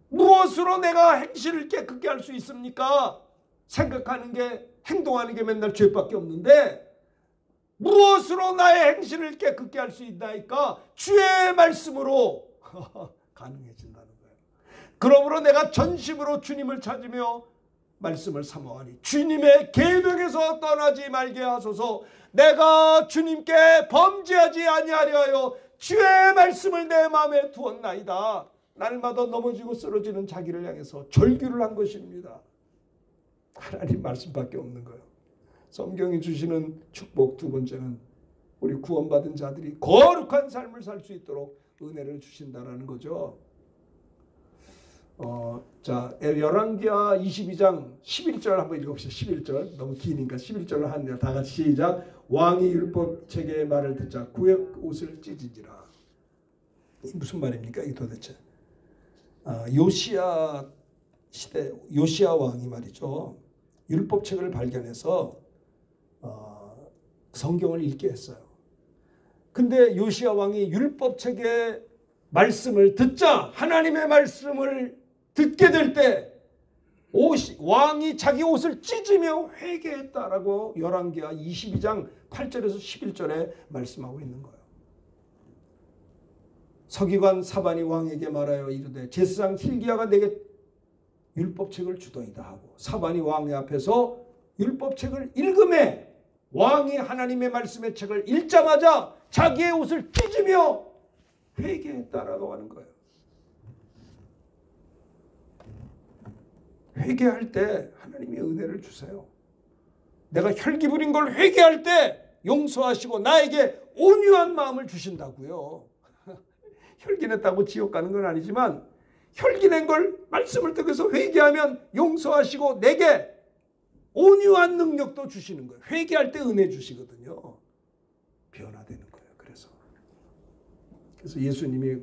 무엇으로 내가 행실을 깨끗게 할 수 있습니까? 생각하는 게, 행동하는 게 맨날 죄밖에 없는데 무엇으로 나의 행실을 깨끗게 할 수 있나이까? 주의 말씀으로 가능해진다는 거예요. 그러므로 내가 전심으로 주님을 찾으며 말씀을 사모하니 주님의 계명에서 떠나지 말게 하소서. 내가 주님께 범죄하지 아니하려 하여 주의 말씀을 내 마음에 두었나이다. 날마다 넘어지고 쓰러지는 자기를 향해서 절규를 한 것입니다. 하나님 말씀밖에 없는 거예요. 성경이 주시는 축복 두 번째는 우리 구원받은 자들이 거룩한 삶을 살 수 있도록 은혜를 주신다라는 거죠. 자, 열왕기하 22장 11절 한번 읽어봅시다. 11절 너무 기니까 11절로 하는데 다 같이 시작. 왕이 율법 체계의 말을 듣자 구역 옷을 찢으니라. 무슨 말입니까? 이게 도대체 요시야 시대 요시야 왕이 말이죠. 율법책을 발견해서 성경을 읽게 했어요. 근데 요시야 왕이 율법책의 말씀을 듣자, 하나님의 말씀을 듣게 될 때 왕이 자기 옷을 찢으며 회개했다라고 열왕기하 22장 8절에서 11절에 말씀하고 있는 거예요. 서기관 사반이 왕에게 말하여 이르되 제사장 hil기야가 내게 율법책을 주더이다 하고 사반이 왕의 앞에서 율법책을 읽음에 왕이 하나님의 말씀의 책을 읽자마자 자기의 옷을 찢으며 회개했다라고 하는 거예요. 회개할 때 하나님이 은혜를 주세요. 내가 혈기 부린 걸 회개할 때 용서하시고 나에게 온유한 마음을 주신다고요. 혈기냈다고 지옥 가는 건 아니지만 혈기낸 걸 말씀을 통해서 회개하면 용서하시고 내게 온유한 능력도 주시는 거예요. 회개할 때 은혜 주시거든요. 변화되는 거예요. 그래서 예수님이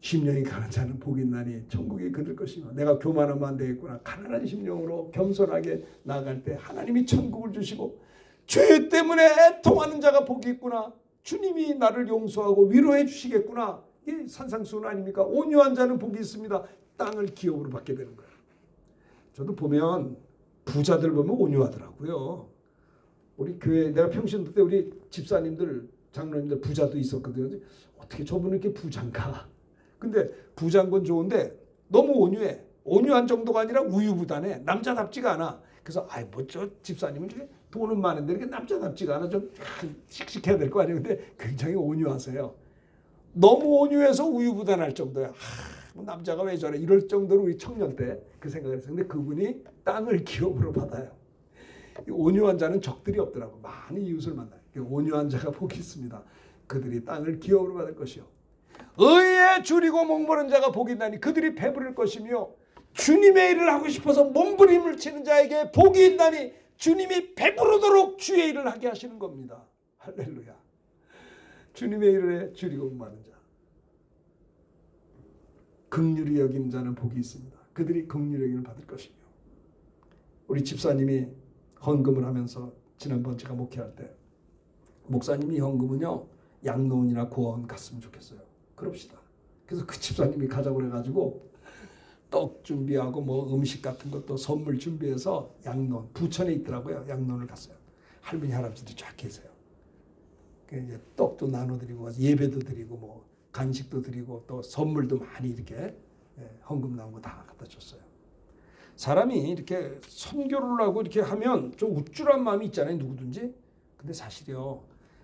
심령이 가난한 자는 복이 있나니 천국이 그들 것이며 내가 교만하면 안 되겠구나. 가난한 심령으로 겸손하게 나아갈 때 하나님이 천국을 주시고 죄 때문에 애통하는 자가 복이 있구나. 주님이 나를 용서하고 위로해 주시겠구나. 이게 산상수훈 아닙니까? 온유한 자는 복이 있습니다. 땅을 기업으로 받게 되는 거예요. 저도 보면 부자들 보면 온유하더라고요. 우리 교회 내가 평신도 때 우리 집사님들 장로님들 부자도 있었거든요. 어떻게 저분은 이렇게 부자인가? 근데 부자인 건 좋은데 너무 온유해. 온유한 정도가 아니라 우유부단해. 남자답지가 않아. 그래서 뭐 저 집사님은 이렇게 돈은 많은데 이렇게 남자답지가 않아. 좀 씩씩해야 될 거 아니에요. 근데 굉장히 온유하세요. 너무 온유해서 우유부단할 정도야. 뭐 남자가 왜 저래? 이럴 정도로 우리 청년 때 그 생각을 했어요. 근데 그분이 땅을 기업으로 받아요. 온유한 자는 적들이 없더라고. 많은 이웃을 만나요. 온유한 자가 복이 있습니다. 그들이 땅을 기업으로 받을 것이요. 의에 줄이고 목마른 자가 복이 있나니 그들이 배부를 것이며 주님의 일을 하고 싶어서 몸부림을 치는 자에게 복이 있나니 주님이 배부르도록 주의 일을 하게 하시는 겁니다. 할렐루야. 주님의 일에 줄이고 목마른 자. 긍휼히 여긴 자는 복이 있습니다. 그들이 긍휼히 여김을 받을 것이며. 우리 집사님이 헌금을 하면서 지난번 제가 목회할 때 목사님이 헌금은요 양로원이나 고아원 갔으면 좋겠어요. 그럽시다. 그래서 그 집사님이 가자고 그래가지고 떡 준비하고 뭐 음식 같은 것도 선물 준비해서 양론, 부천에 있더라고요. 양론을 갔어요. 할머니 할아버지도 쫙 계세요. 이제 떡도 나눠드리고 예배도 드리고 뭐 간식도 드리고 또 선물도 많이 이렇게 헌금 나온 거 다 갖다 줬어요. 사람이 이렇게 선교를 하고 이렇게 하면 좀 우쭐한 마음이 있잖아요, 누구든지. 근데 사실요,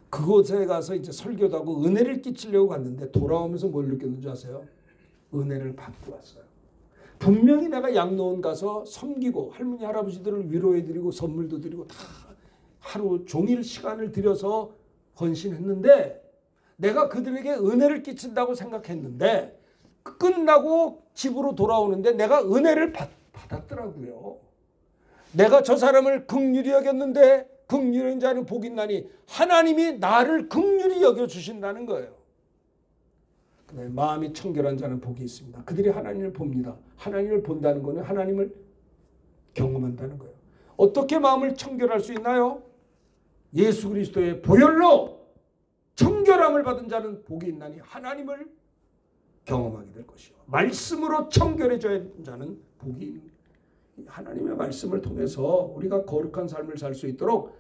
그곳에 가서 이제 설교도 하고 은혜를 끼치려고 갔는데 돌아오면서 뭘 느꼈는지 아세요? 은혜를 받고 왔어요. 분명히 내가 양로원 가서 섬기고 할머니 할아버지들을 위로해드리고 선물도 드리고 다 하루 종일 시간을 들여서 헌신했는데 내가 그들에게 은혜를 끼친다고 생각했는데 끝나고 집으로 돌아오는데 내가 은혜를 받았더라고요. 내가 저 사람을 긍휼히 여겼는데 긍휼한 자는 복이 있나니 하나님이 나를 긍휼히 여겨주신다는 거예요. 마음이 청결한 자는 복이 있습니다. 그들이 하나님을 봅니다. 하나님을 본다는 것은 하나님을 경험한다는 거예요. 어떻게 마음을 청결할 수 있나요? 예수 그리스도의 보혈로 청결함을 받은 자는 복이 있나니 하나님을 경험하게 될 것이요. 말씀으로 청결해져야 하는 자는 복이 있는 하나님의 말씀을 통해서 우리가 거룩한 삶을 살 수 있도록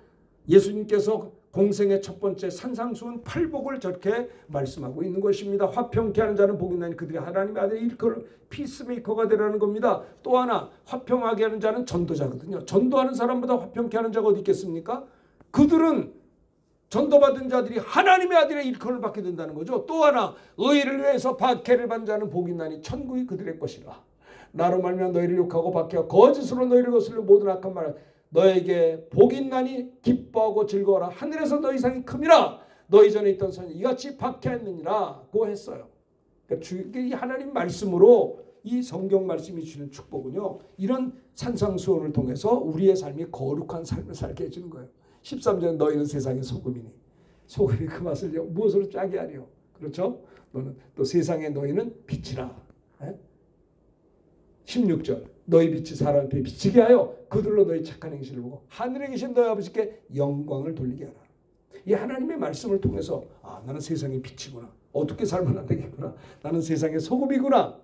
예수님께서 공생의 첫 번째 산상수훈 8복을 저렇게 말씀하고 있는 것입니다. 화평케 하는 자는 복이 있나니 그들이 하나님의 아들 일컬 피스메이커가 되라는 겁니다. 또 하나 화평하게 하는 자는 전도자거든요. 전도하는 사람보다 화평케 하는 자가 어디 있겠습니까? 그들은 전도받은 자들이 하나님의 아들의 일컬을 받게 된다는 거죠. 또 하나 의를 위해서 박해를 받는 자는 복이 있나니 천국이 그들의 것이라. 나로 말미암아 너희를 욕하고 박해하고 거짓으로 너희를 거슬려 모든 악한 말을 너에게 복이 있나니 기뻐하고 즐거워라. 하늘에서 너희 상이 큼이라. 너희 전에 있던 선이 이같이 박해했느니라 고 했어요. 그러니까 이 하나님 말씀으로 이 성경 말씀이 주는 축복은요. 이런 산상수훈을 통해서 우리의 삶이 거룩한 삶을 살게 해주는 거예요. 13절 너희는 세상의 소금이니 소금이 그 맛을 무엇으로 짜게 하리요. 그렇죠? 너는 또 세상에 너희는 빛이라. 16절 너희 빛이 사람 앞에 비치게 하여 그들로 너희 착한 행실을 보고 하늘에 계신 너희 아버지께 영광을 돌리게 하라. 이 하나님의 말씀을 통해서 나는 세상의 빛이구나. 어떻게 살면 안 되겠구나. 나는 세상의 소금이구나.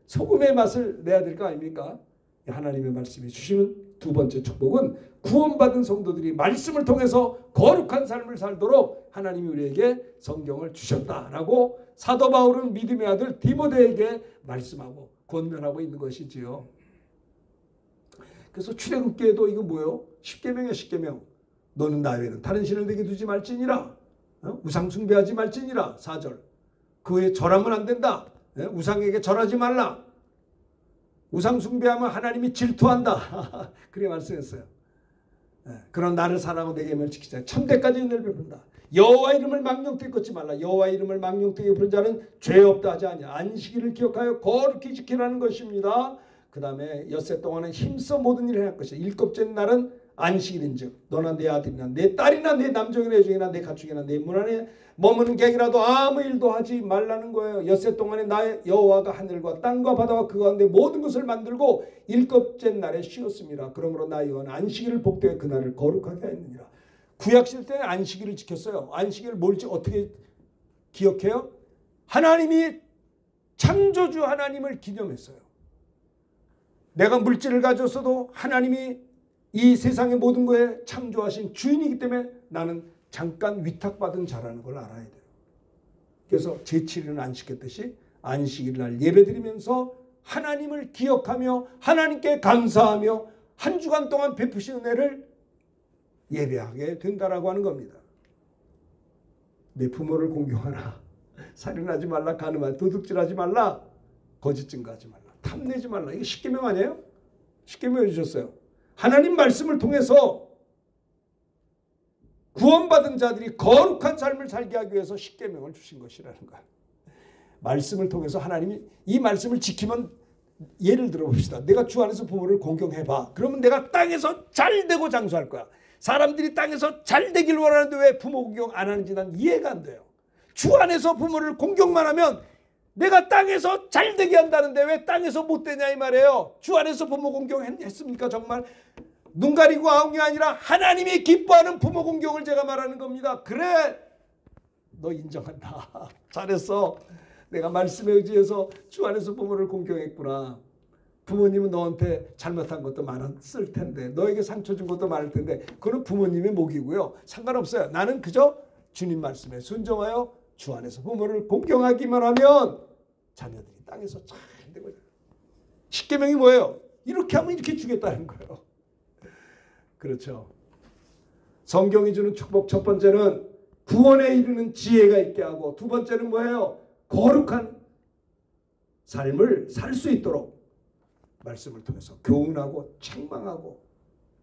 소금의 맛을 내야 될 거 아닙니까? 하나님의 말씀이 주시는 두 번째 축복은 구원받은 성도들이 말씀을 통해서 거룩한 삶을 살도록 하나님이 우리에게 성경을 주셨다라고 사도 바울은 믿음의 아들 디모데에게 말씀하고 권면하고 있는 것이지요. 그래서 출애굽기에도 이거 뭐예요? 십계명이야, 십계명. 너는 나 외에는 다른 신을 내게 두지 말지니라. 우상 숭배하지 말지니라. 4절. 그에 절하면 안 된다. 우상에게 절하지 말라. 우상 숭배하면 하나님이 질투한다. 그래 말씀했어요. 그런 나를 사랑하고 내 계명을 지키자. 천대까지 은혜를 베푼다. 여호와 이름을 망령되게 걷지 말라. 여호와 이름을 망령되게 부른 자는 죄 없다 하지 아니하냐. 안식일을 기억하여 거룩히 지키라는 것입니다. 그 다음에 엿새 동안은 힘써 모든 일을 할 것이다. 일곱째 날은 안식일인즉 너나 내 아들이나 내 딸이나 내 남종이나 여종이나 내 가축이나 내 문 안에 머무는 객이라도 아무 일도 하지 말라는 거예요. 엿새 동안에 나의 여호와가 하늘과 땅과 바다와 그 가운데 모든 것을 만들고 일곱째 날에 쉬었습니다. 그러므로 나 여호와는 안식일을 복되어 그날을 거룩하게 하였느니라. 구약시대 때는 안식일을 지켰어요. 안식일을 뭘지 어떻게 기억해요? 하나님이 창조주 하나님을 기념했어요. 내가 물질을 가졌어도 하나님이 이 세상의 모든 것에 창조하신 주인이기 때문에 나는 잠깐 위탁받은 자라는 걸 알아야 돼요. 그래서 제7일은 안식했듯이 안식일 날 예배드리면서 하나님을 기억하며 하나님께 감사하며 한 주간 동안 베푸신 은혜를 예배하게 된다라고 하는 겁니다. 내 부모를 공경하라. 살인하지 말라. 간음하지 도둑질하지 말라. 거짓 증거하지 말라. 탐내지 말라. 이게 십계명 아니에요? 십계명 해주셨어요. 하나님 말씀을 통해서 구원받은 자들이 거룩한 삶을 살게 하기 위해서 십계명을 주신 것이라는 거예요. 말씀을 통해서 하나님이 이 말씀을 지키면 예를 들어 봅시다. 내가 주 안에서 부모를 공경해봐. 그러면 내가 땅에서 잘되고 장수할 거야. 사람들이 땅에서 잘되길 원하는데 왜 부모 공경 안 하는지 난 이해가 안 돼요. 주 안에서 부모를 공경만 하면 내가 땅에서 잘되게 한다는데 왜 땅에서 못되냐 이 말이에요. 주 안에서 부모 공경했습니까? 정말 눈 가리고 아웅이 아니라 하나님이 기뻐하는 부모 공경을 제가 말하는 겁니다. 그래 너 인정한다. 잘했어. 내가 말씀에 의지해서 주 안에서 부모를 공경했구나. 부모님은 너한테 잘못한 것도 많았을 텐데, 너에게 상처 준 것도 많을 텐데, 그건 부모님의 몫이고요. 상관없어요. 나는 그저 주님 말씀에 순종하여 주 안에서 부모를 공경하기만 하면 자녀들이 땅에서 잘 되거든요. 십계명이 뭐예요? 이렇게 하면 이렇게 주겠다는 거예요. 그렇죠. 성경이 주는 축복 첫 번째는 구원에 이르는 지혜가 있게 하고, 두 번째는 뭐예요? 거룩한 삶을 살 수 있도록 말씀을 통해서 교훈하고 책망하고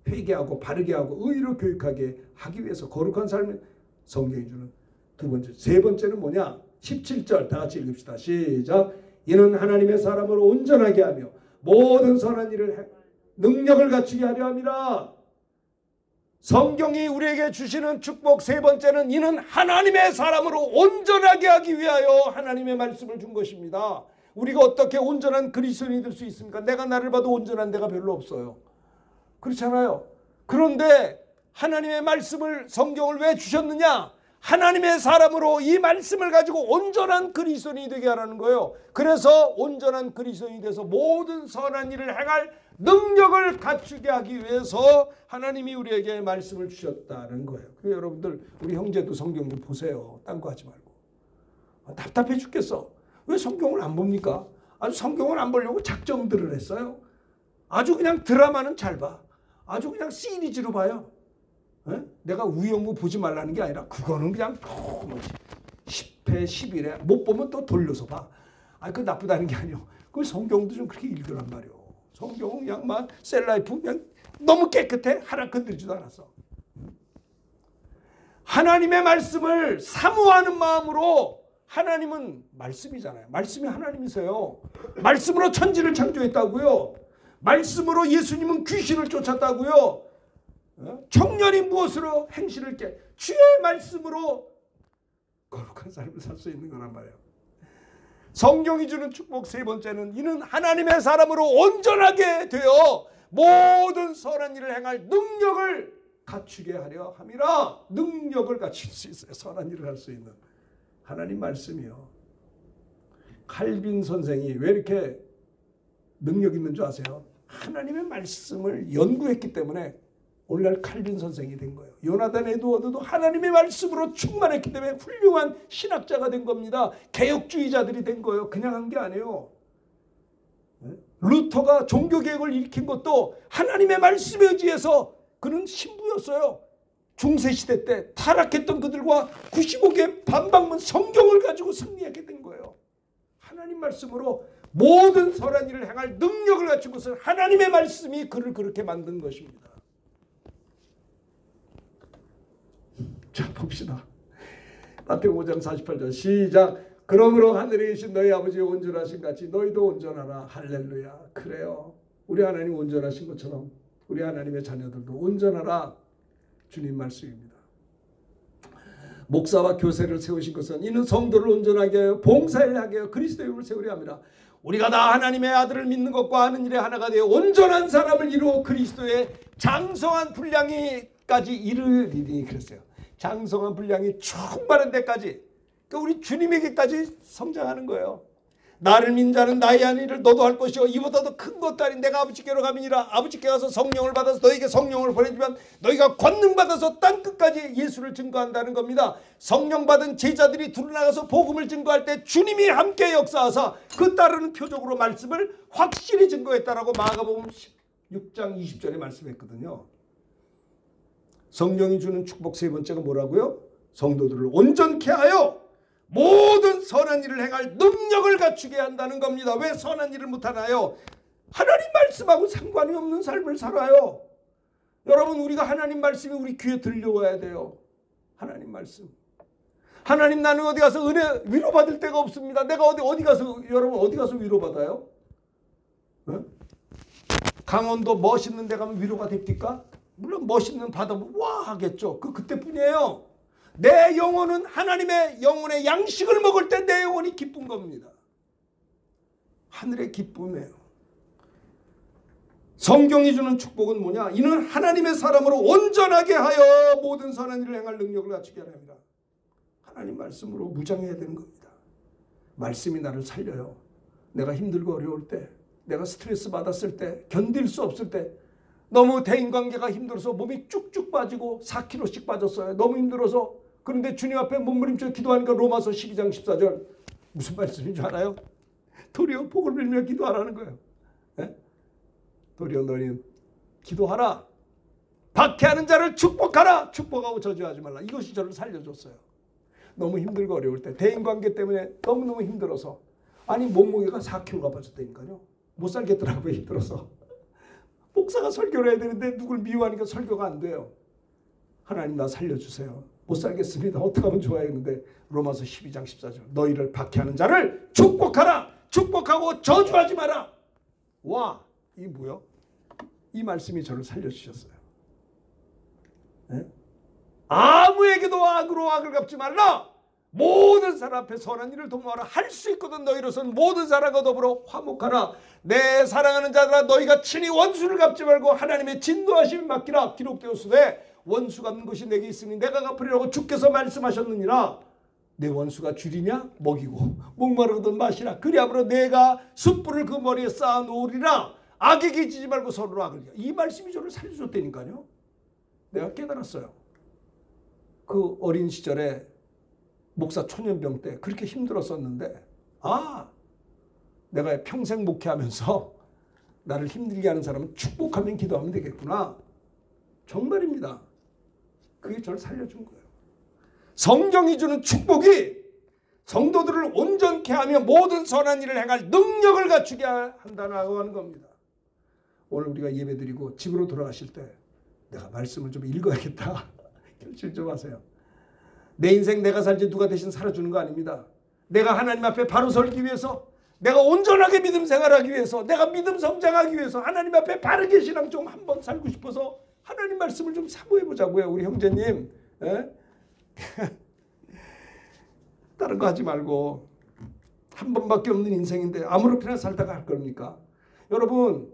회개하고 바르게 하고 의로 교육하게 하기 위해서 거룩한 삶을 성경이 주는 두 번째. 세 번째는 뭐냐? 17절 다 같이 읽읍시다. 시작. 이는 하나님의 사람으로 온전하게 하며 모든 선한 일을 능력을 갖추게 하려 함이라. 성경이 우리에게 주시는 축복 세 번째는 이는 하나님의 사람으로 온전하게 하기 위하여 하나님의 말씀을 준 것입니다. 우리가 어떻게 온전한 그리스도인이 될 수 있습니까? 내가 나를 봐도 온전한 데가 별로 없어요. 그렇잖아요. 그런데 하나님의 말씀을, 성경을 왜 주셨느냐? 하나님의 사람으로 이 말씀을 가지고 온전한 그리스도인이 되게 하라는 거예요. 그래서 온전한 그리스도인이 돼서 모든 선한 일을 행할 능력을 갖추게 하기 위해서 하나님이 우리에게 말씀을 주셨다는 거예요. 그래서 여러분들, 우리 형제도 성경 좀 보세요. 딴 거 하지 말고. 답답해 죽겠어. 왜 성경을 안 봅니까? 아주 성경을 안 보려고 작정들을 했어요. 아주 그냥 드라마는 잘 봐. 아주 그냥 시리즈로 봐요. 에? 내가 우영우 보지 말라는 게 아니라 그거는 그냥 10회, 11회 못 보면 또 돌려서 봐. 아니, 그거 나쁘다는 게 아니요. 그 성경도 좀 그렇게 읽으란 말이요. 성경은 그냥 막 셀라이프 그냥 너무 깨끗해. 하나 건드리지도 않았어. 하나님의 말씀을 사모하는 마음으로, 하나님은 말씀이잖아요. 말씀이 하나님이세요. 말씀으로 천지를 창조했다고요. 말씀으로 예수님은 귀신을 쫓았다고요. 청년이 무엇으로 행실을 깨? 주의 말씀으로 거룩한 삶을 살 수 있는 거란 말이에요. 성경이 주는 축복 세 번째는 이는 하나님의 사람으로 온전하게 되어 모든 선한 일을 행할 능력을 갖추게 하려 함이라. 능력을 갖출 수 있어요. 선한 일을 할 수 있는 하나님 말씀이요. 칼빈 선생이 왜 이렇게 능력 있는 줄 아세요? 하나님의 말씀을 연구했기 때문에 오늘날 칼빈 선생이 된 거예요. 요나단 에드워드도 하나님의 말씀으로 충만했기 때문에 훌륭한 신학자가 된 겁니다. 개혁주의자들이 된 거예요. 그냥 한 게 아니에요. 루터가 종교개혁을 일으킨 것도 하나님의 말씀에 의지해서, 그는 신부였어요. 중세시대 때 타락했던 그들과 95개의 반박문 성경을 가지고 승리하게 된 거예요. 하나님 말씀으로 모든 선한 일을 행할 능력을 갖춘 것은 하나님의 말씀이 그를 그렇게 만든 것입니다. 자, 봅시다. 마태복음 5장 48절 시작. 그러므로 하늘에 계신 너희 아버지의 온전하신 같이 너희도 온전하라. 할렐루야. 그래요. 우리 하나님 온전하신 것처럼 우리 하나님의 자녀들도 온전하라. 주님 말씀입니다. 목사와 교세를 세우신 것은 이는 성도를 온전하게 하여 봉사를 하게 하여 그리스도의 힘을 세우려 합니다. 우리가 다 하나님의 아들을 믿는 것과 하는 일에 하나가 되어 온전한 사람을 이루어 그리스도의 장성한 분량이까지 이르리니 그랬어요. 장성한 분량이 충만한 데까지, 그러니까 우리 주님에게까지 성장하는 거예요. 나를 믿는 자는 나의 한 일을 너도 할 것이요 이보다도 큰 것도 아닌 내가 아버지께로 가미니라. 아버지께 가서 성령을 받아서 너에게 성령을 보내주면 너희가 권능 받아서 땅 끝까지 예수를 증거한다는 겁니다. 성령 받은 제자들이 두루나가서 복음을 증거할 때 주님이 함께 역사하사 그 따르는 표적으로 말씀을 확실히 증거했다라고 마가복음 6장 20절에 말씀했거든요. 성령이 주는 축복 세 번째가 뭐라고요? 성도들을 온전케 하여 모든 선한 일을 행할 능력을 갖추게 한다는 겁니다. 왜 선한 일을 못하나요? 하나님 말씀하고 상관이 없는 삶을 살아요. 여러분, 우리가 하나님 말씀이 우리 귀에 들려와야 돼요. 하나님 말씀. 하나님, 나는 어디 가서 은혜 위로받을 데가 없습니다. 내가 어디 가서, 여러분 어디 가서 위로받아요? 네? 강원도 멋있는 데 가면 위로가 됩니까? 물론 멋있는 받아보면 와 하겠죠. 그때뿐이에요. 내 영혼은 하나님의 영혼의 양식을 먹을 때 내 영혼이 기쁜 겁니다. 하늘의 기쁨이에요. 성경이 주는 축복은 뭐냐? 이는 하나님의 사람으로 온전하게 하여 모든 선한 일을 행할 능력을 갖추게 하랍니다. 하나님 말씀으로 무장해야 되는 겁니다. 말씀이 나를 살려요. 내가 힘들고 어려울 때, 내가 스트레스 받았을 때, 견딜 수 없을 때, 너무 대인관계가 힘들어서 몸이 쭉쭉 빠지고 4kg씩 빠졌어요. 너무 힘들어서. 그런데 주님 앞에 몸부림쳐 기도하니까 로마서 12장 14절 무슨 말씀인 줄 알아요? 도리어 복을 빌며 기도하라는 거예요. 네? 도리어 너희는 기도하라. 박해하는 자를 축복하라. 축복하고 저주하지 말라. 이것이 저를 살려줬어요. 너무 힘들고 어려울 때, 대인관계 때문에 너무너무 힘들어서, 아니 몸무게가 4kg가 빠졌다니까요. 못 살겠더라고요. 힘들어서. 목사가 설교를 해야 되는데 누굴 미워하니까 설교가 안 돼요. 하나님 나 살려주세요. 못 살겠습니다. 어떻게 하면 좋아했는데 로마서 12장 14절 너희를 박해하는 자를 축복하라. 축복하고 저주하지 마라. 와, 이 뭐요? 이 말씀이 저를 살려주셨어요. 네? 아무에게도 악으로 악을 갚지 말라. 모든 사람 앞에 선한 일을 도모하라. 할 수 있거든 너희로서는 모든 사람과 더불어 화목하라. 내 사랑하는 자들아 너희가 친히 원수를 갚지 말고 하나님의 진노하심을 맡기라. 기록되었으되 원수 갚는 것이 내게 있으니 내가 갚으리라고 주께서 말씀하셨느니라. 내 원수가 줄이냐? 먹이고 목마르거든 마시라. 그리하므로 내가 숯불을 그 머리에 쌓아 놓으리라. 악에게 지지 말고 서로 악을. 이 말씀이 저를 살려줬다니까요. 내가 깨달았어요. 그 어린 시절에 목사 초년병 때 그렇게 힘들었었는데, 아, 내가 평생 목회하면서 나를 힘들게 하는 사람은 축복하면 기도하면 되겠구나. 정말입니다. 그게 저를 살려준 거예요. 성경이 주는 축복이 성도들을 온전케 하며 모든 선한 일을 행할 능력을 갖추게 한다고 하는 겁니다. 오늘 우리가 예배드리고 집으로 돌아가실 때 내가 말씀을 좀 읽어야겠다. 결심 좀 하세요. 내 인생 내가 살지 누가 대신 살아주는 거 아닙니다. 내가 하나님 앞에 바로 설기 위해서, 내가 온전하게 믿음 생활하기 위해서, 내가 믿음 성장하기 위해서 하나님 앞에 바르게 신앙 좀 한번 살고 싶어서 하나님 말씀을 좀 사모해 보자고요. 우리 형제님. 다른 거 하지 말고 한 번밖에 없는 인생인데 아무렇게나 살다가 할 겁니까? 여러분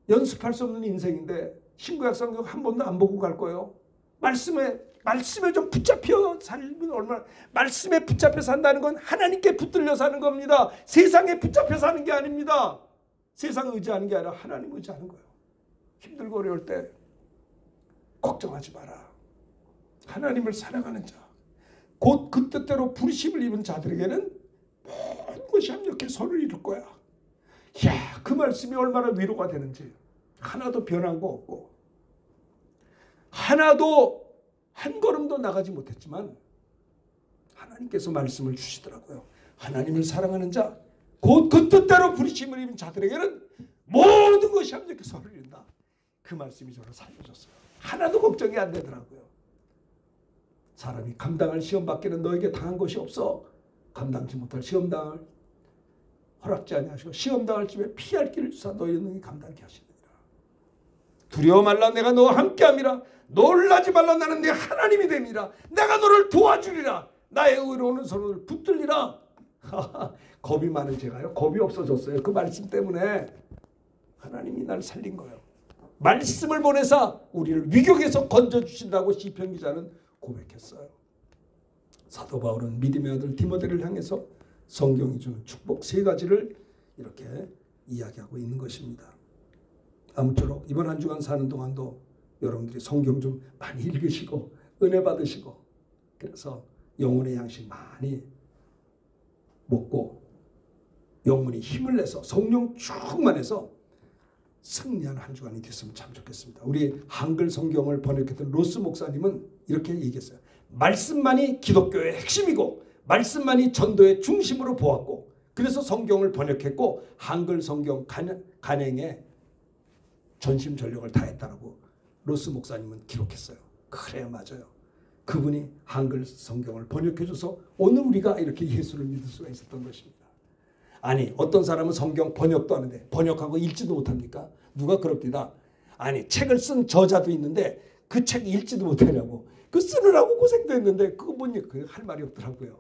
연습할 수 없는 인생인데 신구약 성경 한 번도 안 보고 갈 거예요. 말씀에 좀 붙잡혀 살면 얼마나, 말씀에 붙잡혀 산다는 건 하나님께 붙들려 사는 겁니다. 세상에 붙잡혀 사는 게 아닙니다. 세상 의지하는 게 아니라 하나님 의지하는 거예요. 힘들고 어려울 때 걱정하지 마라. 하나님을 사랑하는 자, 곧 그 뜻대로 부르심을 입은 자들에게는 모든 것이 합력해 선을 이룰 거야. 이야, 그 말씀이 얼마나 위로가 되는지. 하나도 변한 거 없고, 하나도 한 걸음도 나가지 못했지만 하나님께서 말씀을 주시더라고요. 하나님을 사랑하는 자, 곧 그 뜻대로 부르심을 입은 자들에게는 모든 것이 합력해 선을 이룬다. 그 말씀이 저를 살려줬어요. 하나도 걱정이 안 되더라고요. 사람이 감당할 시험 밖에는 너에게 당한 것이 없어. 감당치 못할 시험 당을 허락지 아니하시고 시험 당할 쯤에 피할 길을 주사 너희의 능히 감당케 하시느니라. 두려워 말라. 내가 너와 함께함이라. 놀라지 말라. 나는 네 하나님이 됨이라. 내가 너를 도와주리라. 나의 의로운 손을 붙들리라. 겁이 많은 제가요, 겁이 없어졌어요. 그 말씀 때문에. 하나님이 날 살린 거예요. 말씀을 보내사 우리를 위격에서 건져주신다고 시편 기자는 고백했어요. 사도 바울은 믿음의 아들 디모데를 향해서 성경이 주는 축복 3가지를 이렇게 이야기하고 있는 것입니다. 아무쪼록 이번 한 주간 사는 동안도 여러분들이 성경 좀 많이 읽으시고 은혜 받으시고, 그래서 영혼의 양식 많이 먹고 영혼이 힘을 내서 성령 충만해서 승리하는 한 주간이 됐으면 참 좋겠습니다. 우리 한글 성경을 번역했던 로스 목사님은 이렇게 얘기했어요. 말씀만이 기독교의 핵심이고 말씀만이 전도의 중심으로 보았고, 그래서 성경을 번역했고 한글 성경 간행에 전심전력을 다했다라고 로스 목사님은 기록했어요. 그래, 맞아요. 그분이 한글 성경을 번역해줘서 오늘 우리가 이렇게 예수를 믿을 수가 있었던 것입니다. 아니, 어떤 사람은 성경 번역도 하는데 번역하고 읽지도 못합니까? 누가 그럽니다. 아니, 책을 쓴 저자도 있는데 그 책 읽지도 못하냐고. 그 쓰느라고 고생도 했는데 그거 뭐니? 할 말이 없더라고요.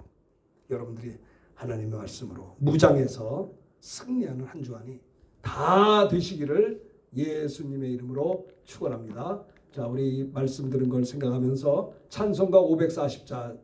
여러분들이 하나님의 말씀으로 무장해서 승리하는 한 주간이 다 되시기를 예수님의 이름으로 축원합니다. 자, 우리 말씀 들은 걸 생각하면서 찬송가 540자